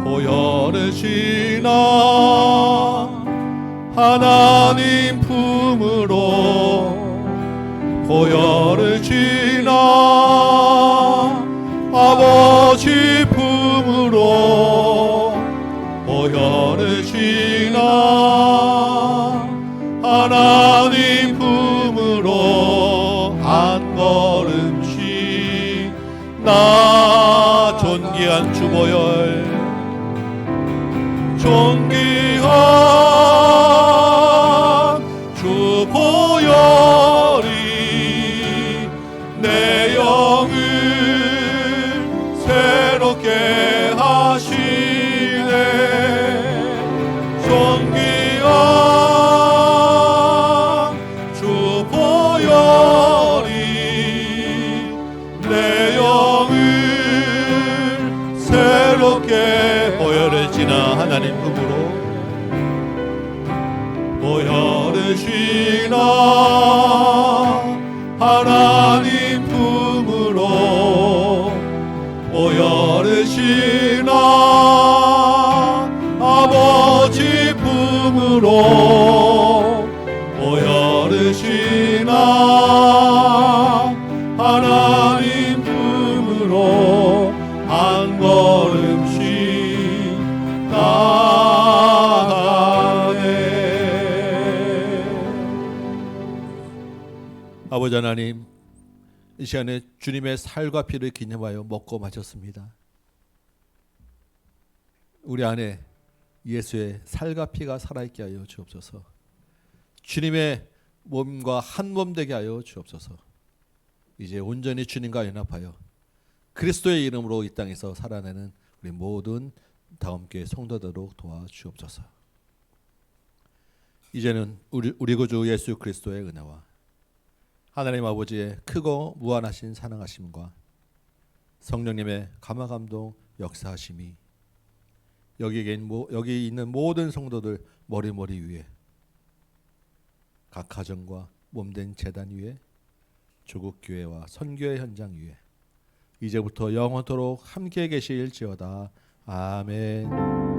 보혈을 지나 하나님 품으로 보혈을 지나 아버지 품으로 보혈을 지나 하나님 품으로 한 걸음씩 나 존귀한 주 보혈 존귀한 주 보혈이 내 영을 새롭게 하시네 존귀한 주 보혈이 내 영을 새롭게 보혈을 지나 하나님 품으로 보혈을 지나 하나님 품으로 보혈을 지나 아버지 품으로 보혈을 지나 하나님 품으로 한 걸음씩 나가네 아버지 하나님, 이 시간에 주님의 살과 피를 기념하여 먹고 마셨습니다. 우리 안에 예수의 살과 피가 살아있게 하여 주옵소서. 주님의 몸과 한 몸 되게 하여 주옵소서. 이제 온전히 주님과 연합하여 그리스도의 이름으로 이 땅에서 살아내는 우리 모든 다음교회 성도되도록 도와주옵소서. 이제는 우리 구주 예수 그리스도의 은혜와 하나님 아버지의 크고 무한하신 사랑하심과 성령님의 감화감동 역사하심이 여기 있는 모든 성도들 머리 위에, 각 가정과 몸된 제단 위에, 조국 교회와 선교의 현장 위에 이제부터 영원토록 함께 계실지어다. 아멘.